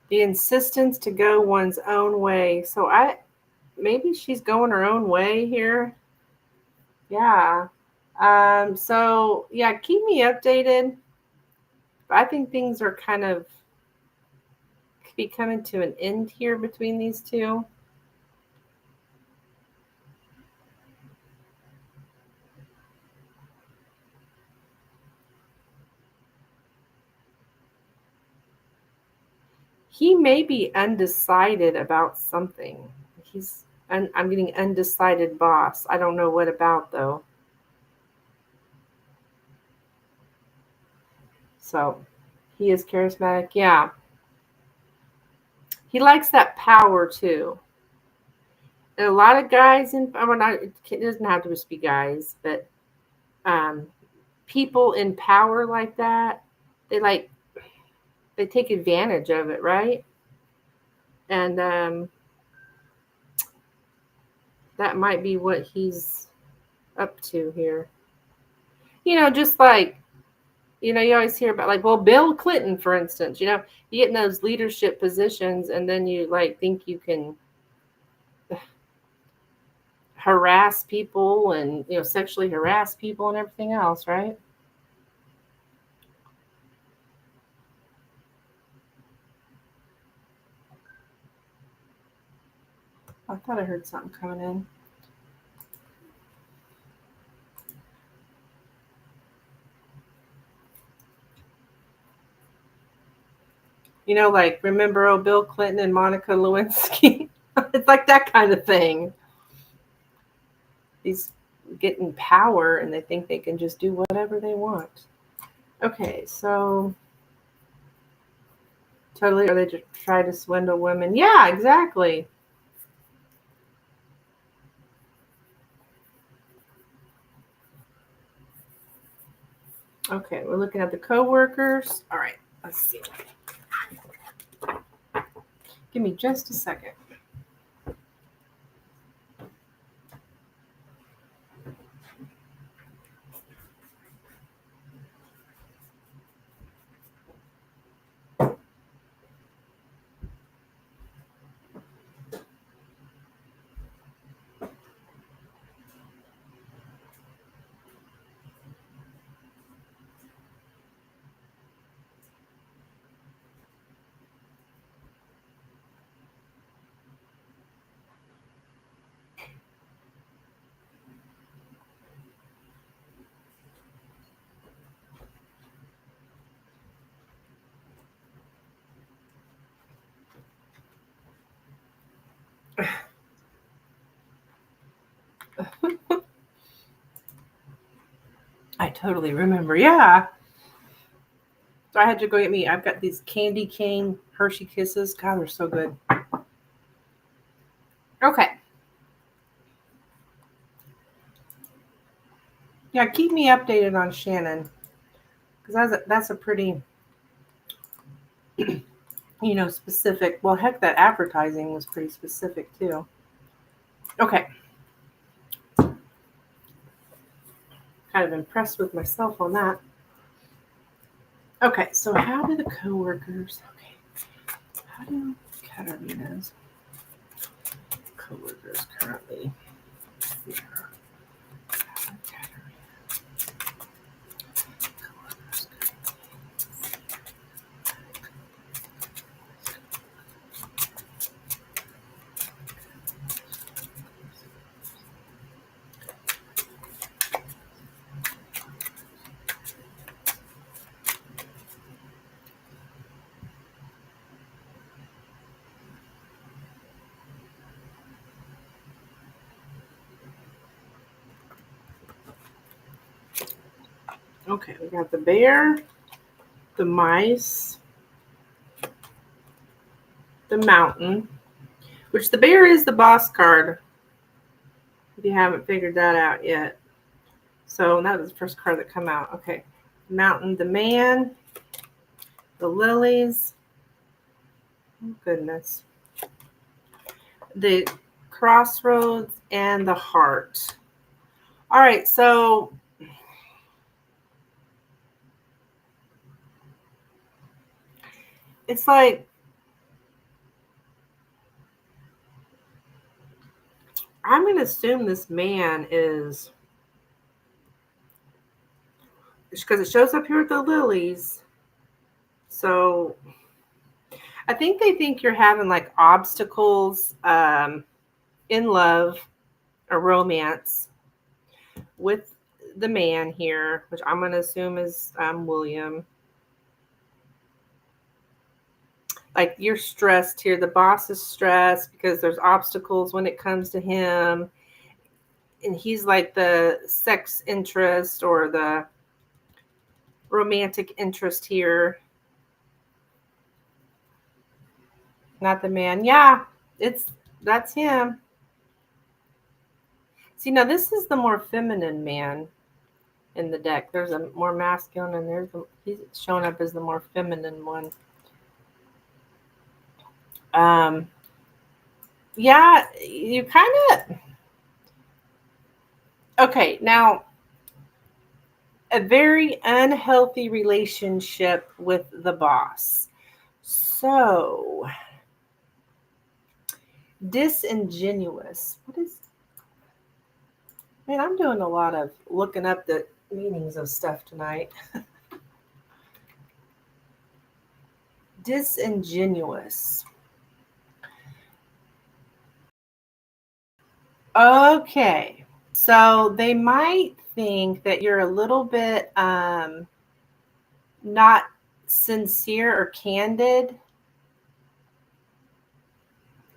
The insistence to go one's own way. So maybe she's going her own way here. Yeah. So yeah, keep me updated. I think things are kind of could be coming to an end here between these two. He may be undecided about something. I'm getting undecided boss. I don't know what about though. So he is charismatic. Yeah. He likes that power too. And a lot of guys it doesn't have to just be guys, but people in power like that, they take advantage of it, right? And that might be what he's up to here. Just like, you always hear about well, Bill Clinton, for instance, you get in those leadership positions and then you think you can harass people and, sexually harass people and everything else, right? I thought I heard something coming in. Remember Bill Clinton and Monica Lewinsky? It's like that kind of thing. These get in power and they think they can just do whatever they want. Okay, so totally, or they just try to swindle women. Yeah, exactly. Okay, we're looking at the coworkers. All right, let's see. Give me just a second. I totally remember. Yeah. So I had to go get me. I've got these candy cane Hershey Kisses. God, they're so good. Okay. Yeah, keep me updated on Shannon, because that's a pretty, specific. Well, heck, that advertising was pretty specific too. Okay. Kind of impressed with myself on that. Okay, so how do the coworkers? Okay, how do Katarina's coworkers currently feel? Okay, we got the bear, the mice, the mountain, which the bear is the boss card, if you haven't figured that out yet. So that was the first card that come out. Okay, mountain, the man, the lilies, oh goodness, the crossroads, and the heart. All right, so it's like I'm going to assume this man is, because it shows up here with the lilies. So I think they think you're having like obstacles in love or romance with the man here, which I'm going to assume is William. Like you're stressed here. The boss is stressed because there's obstacles when it comes to him. And he's like the sex interest or the romantic interest here. Not the man. Yeah, that's him. See, now this is the more feminine man in the deck. There's a more masculine, and he's showing up as the more feminine one. Yeah, you kind of okay. Now, a very unhealthy relationship with the boss. So disingenuous. What is? Man, I'm doing a lot of looking up the meanings of stuff tonight. Disingenuous. Okay. So they might think that you're a little bit not sincere or candid,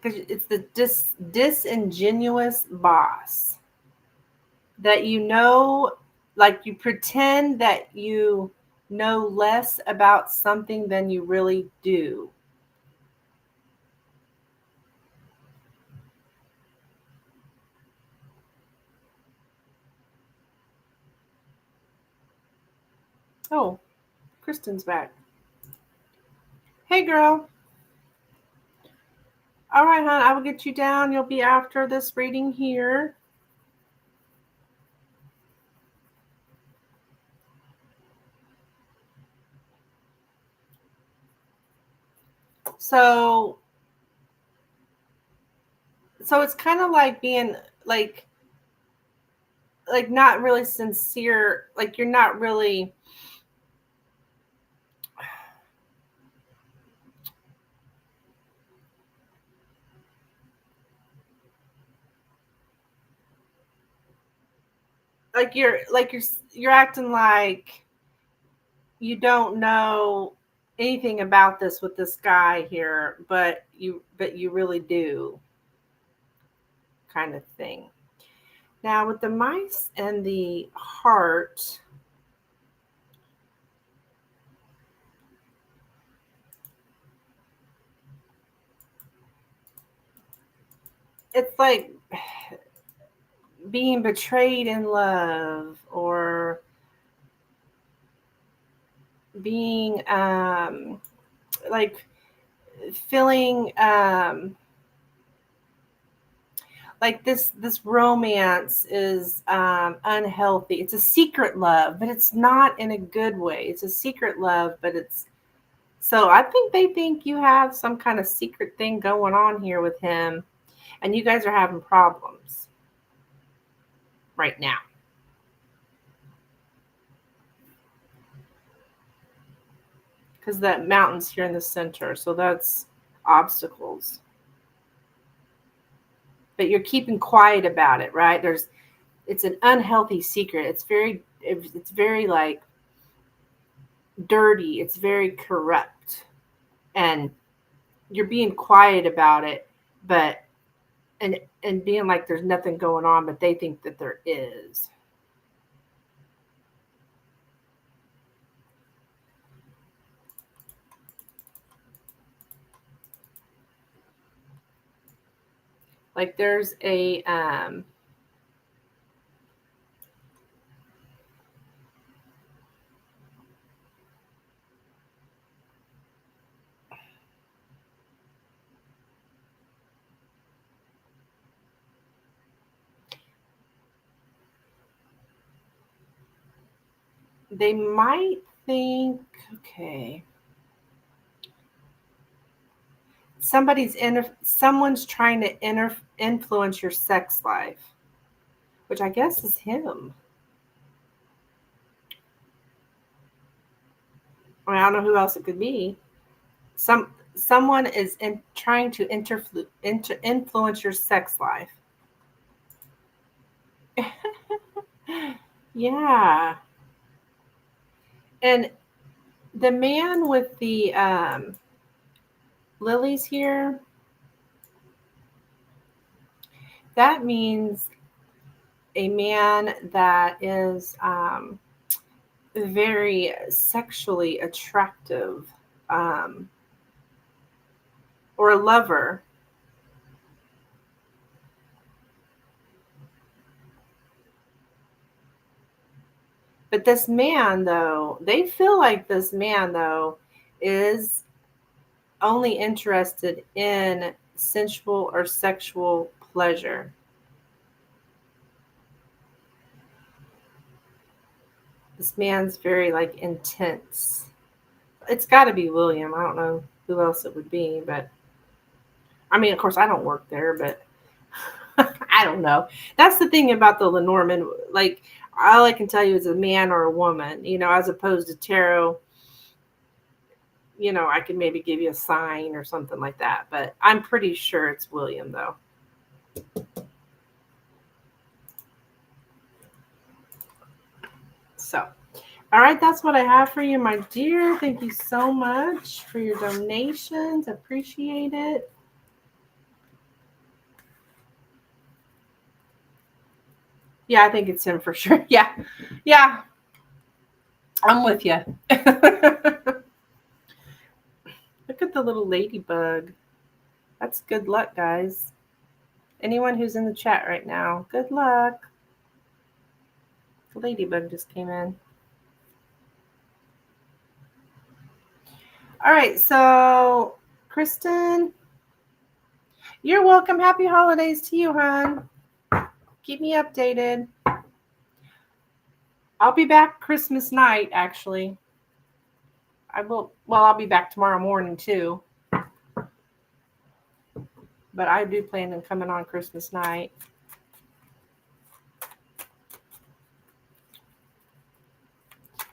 because it's the disingenuous boss that like you pretend that you know less about something than you really do. Oh, Kristen's back. Hey, girl. All right, hon, I will get you down. You'll be after this reading here. So it's kind of like being like not really sincere, like you're not really you're acting like you don't know anything about this with this guy here, but you really do, kind of thing. Now with the mice and the heart, it's like being betrayed in love, or being like feeling like this romance is unhealthy. It's a secret love, but it's not in a good way. It's a secret love, but it's so I think they think you have some kind of secret thing going on here with him, and you guys are having problems right now. Because that mountain's here in the center, so that's obstacles. But you're keeping quiet about it, right? It's an unhealthy secret. It's very like dirty. It's very corrupt, and you're being quiet about it, but and being like there's nothing going on, but they think that there is. Like there's a they might think, okay, someone's trying to influence your sex life, which I guess is him. I mean, I don't know who else it could be. Someone is trying to influence your sex life. Yeah. And the man with the lilies here, that means a man that is very sexually attractive, or a lover. But this man, though, they feel like this man, though, is only interested in sensual or sexual pleasure. This man's very like intense. It's got to be William. I don't know who else it would be, but I mean, of course, I don't work there, but I don't know. That's the thing about the Lenormand. Like, all I can tell you is a man or a woman, as opposed to tarot. I could maybe give you a sign or something like that, but I'm pretty sure it's William, though. So, all right, that's what I have for you, my dear. Thank you so much for your donations. Appreciate it. Yeah, I think it's him for sure. Yeah. Yeah. I'm with you. Look at the little ladybug. That's good luck, guys. Anyone who's in the chat right now, good luck. The ladybug just came in. All right, so Kristen, you're welcome. Happy holidays to you, hon. Keep me updated. I'll be back Christmas night, actually. I'll be back tomorrow morning, too. But I do plan on coming on Christmas night.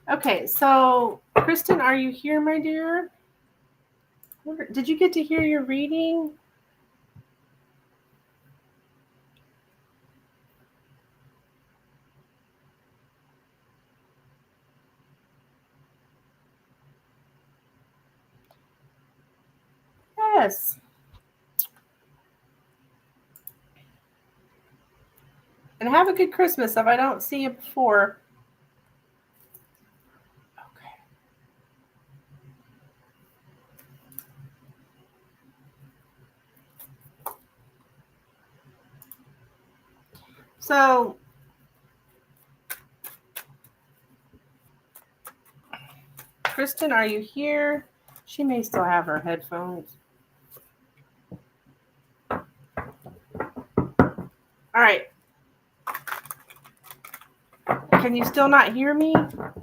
Okay, so Kristen, are you here, my dear? Did you get to hear your reading? Yes. And have a good Christmas if I don't see you before. Okay. So, Kristen, are you here? She may still have her headphones. All right. Can you still not hear me? I'm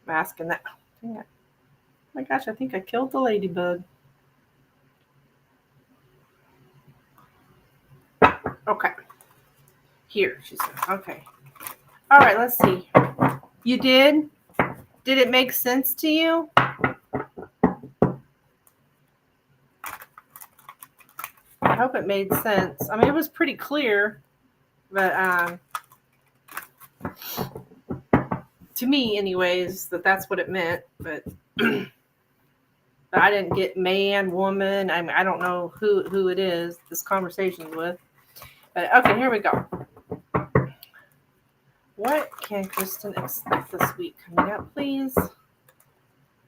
asking that. Dang it. Oh my gosh, I think I killed the ladybug. Okay. Here, she said. Okay. All right, let's see. You did? Did it make sense to you? I hope it made sense. I mean, it was pretty clear, but to me, anyways, that's what it meant. But I didn't get man, woman. I mean, I don't know who it is this conversation's with. But okay, here we go. What can Kristen expect this week coming up, please?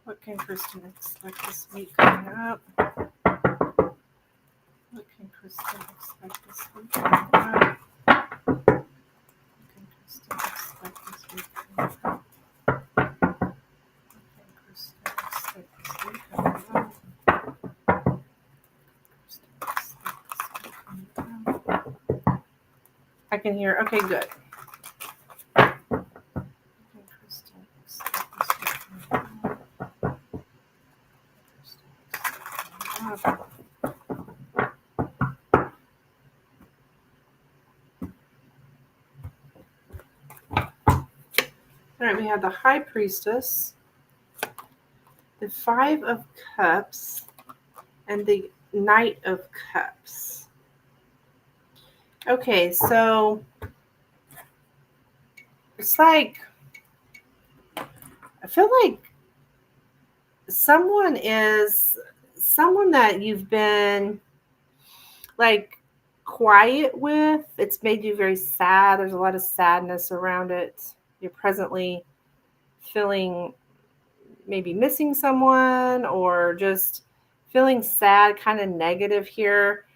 What can Kristen expect this week coming up? What can Kristen expect this week coming up? What can Kristen expect this week coming up? What can Kristen expect this week coming up? I can hear. Okay, good. All right, we have the High Priestess, the Five of Cups, and the Knight of Cups. Okay, so it's like, I feel like someone that you've been like quiet with. It's made you very sad. There's a lot of sadness around it. You're presently feeling maybe missing someone or just feeling sad, kind of negative here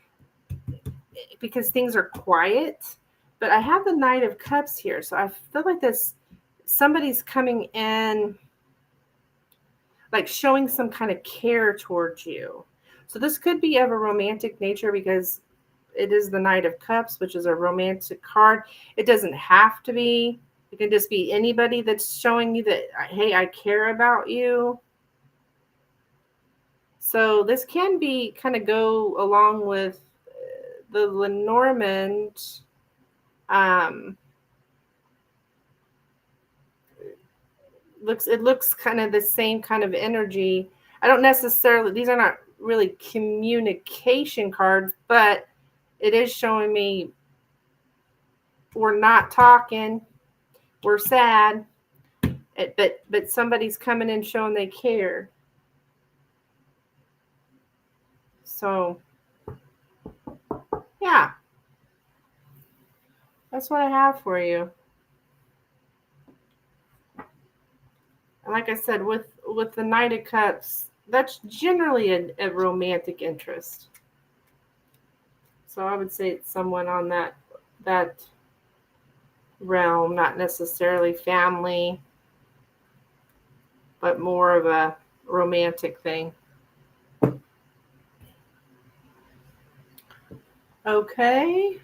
because things are quiet. But I have the Knight of Cups here. So I feel like somebody's coming in like showing some kind of care towards you. So this could be of a romantic nature because it is the Knight of Cups, which is a romantic card. It doesn't have to be. It can just be anybody that's showing you that, hey, I care about you. So this can be kind of go along with the Lenormand. It looks kind of the same kind of energy. I don't necessarily, these are not really communication cards, but it is showing me we're not talking, we're sad, but somebody's coming in showing they care. So, yeah, that's what I have for you. And like I said, with the Knight of Cups, that's generally a romantic interest. So I would say it's someone on that realm, not necessarily family, but more of a romantic thing. Okay.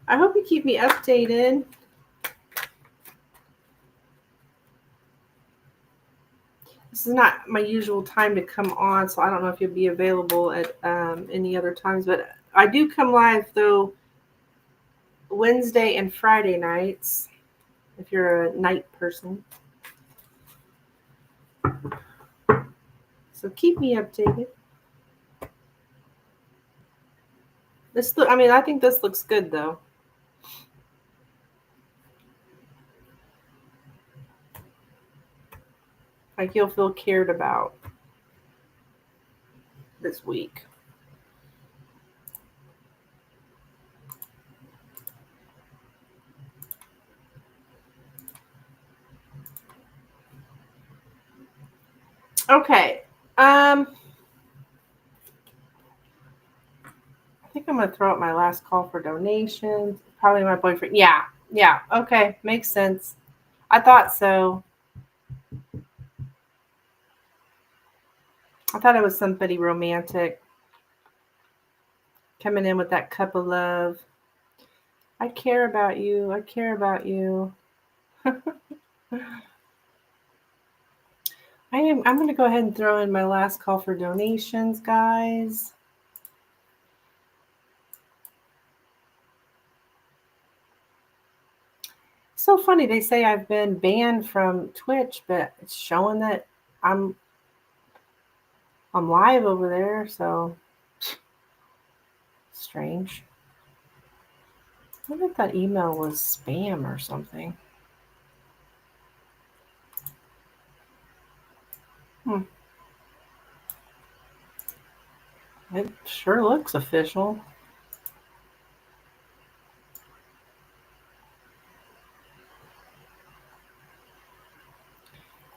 I hope you keep me updated. This is not my usual time to come on, so I don't know if you'll be available at any other times, but I do come live, though, Wednesday and Friday nights, if you're a night person. So keep me updated. I think this looks good, though. Like you'll feel cared about this week. Okay. I think I'm going to throw out my last call for donations. Probably my boyfriend. Yeah. Okay. Makes sense. I thought so. I thought it was somebody romantic coming in with that cup of love. I care about you. I care about you. I'm going to go ahead and throw in my last call for donations, guys. So funny. They say I've been banned from Twitch, but it's showing that I'm live over there. So strange. I wonder if that email was spam or something. It sure looks official.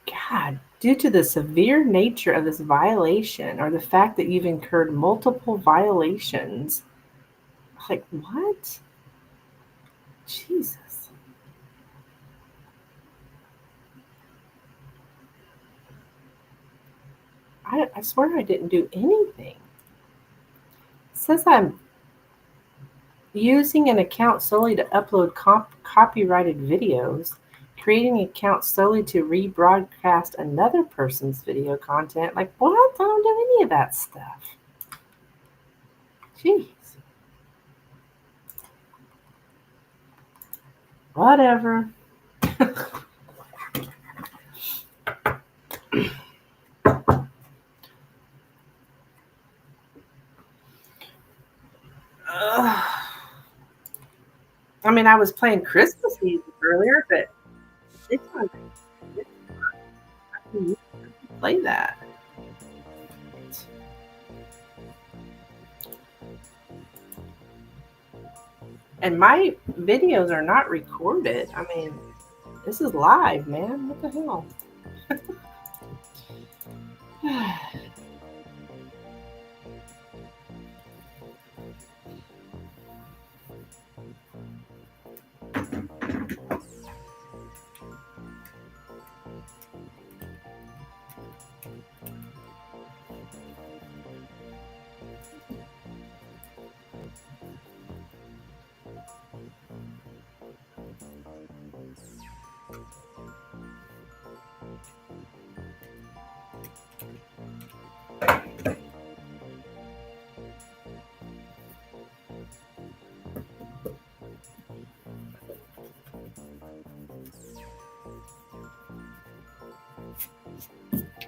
God, due to the severe nature of this violation or the fact that you've incurred multiple violations. Like, what? Jesus. I swear I didn't do anything. It says I'm using an account solely to upload copyrighted videos, creating an account solely to rebroadcast another person's video content. Like, what? I don't do any of that stuff. Jeez. Whatever. I mean, I was playing Christmas music earlier, but it's not. I can play that. And my videos are not recorded. I mean, this is live, man. What the hell?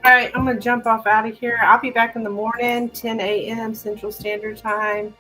All right, I'm going to jump off out of here. I'll be back in the morning, 10 a.m. Central Standard Time.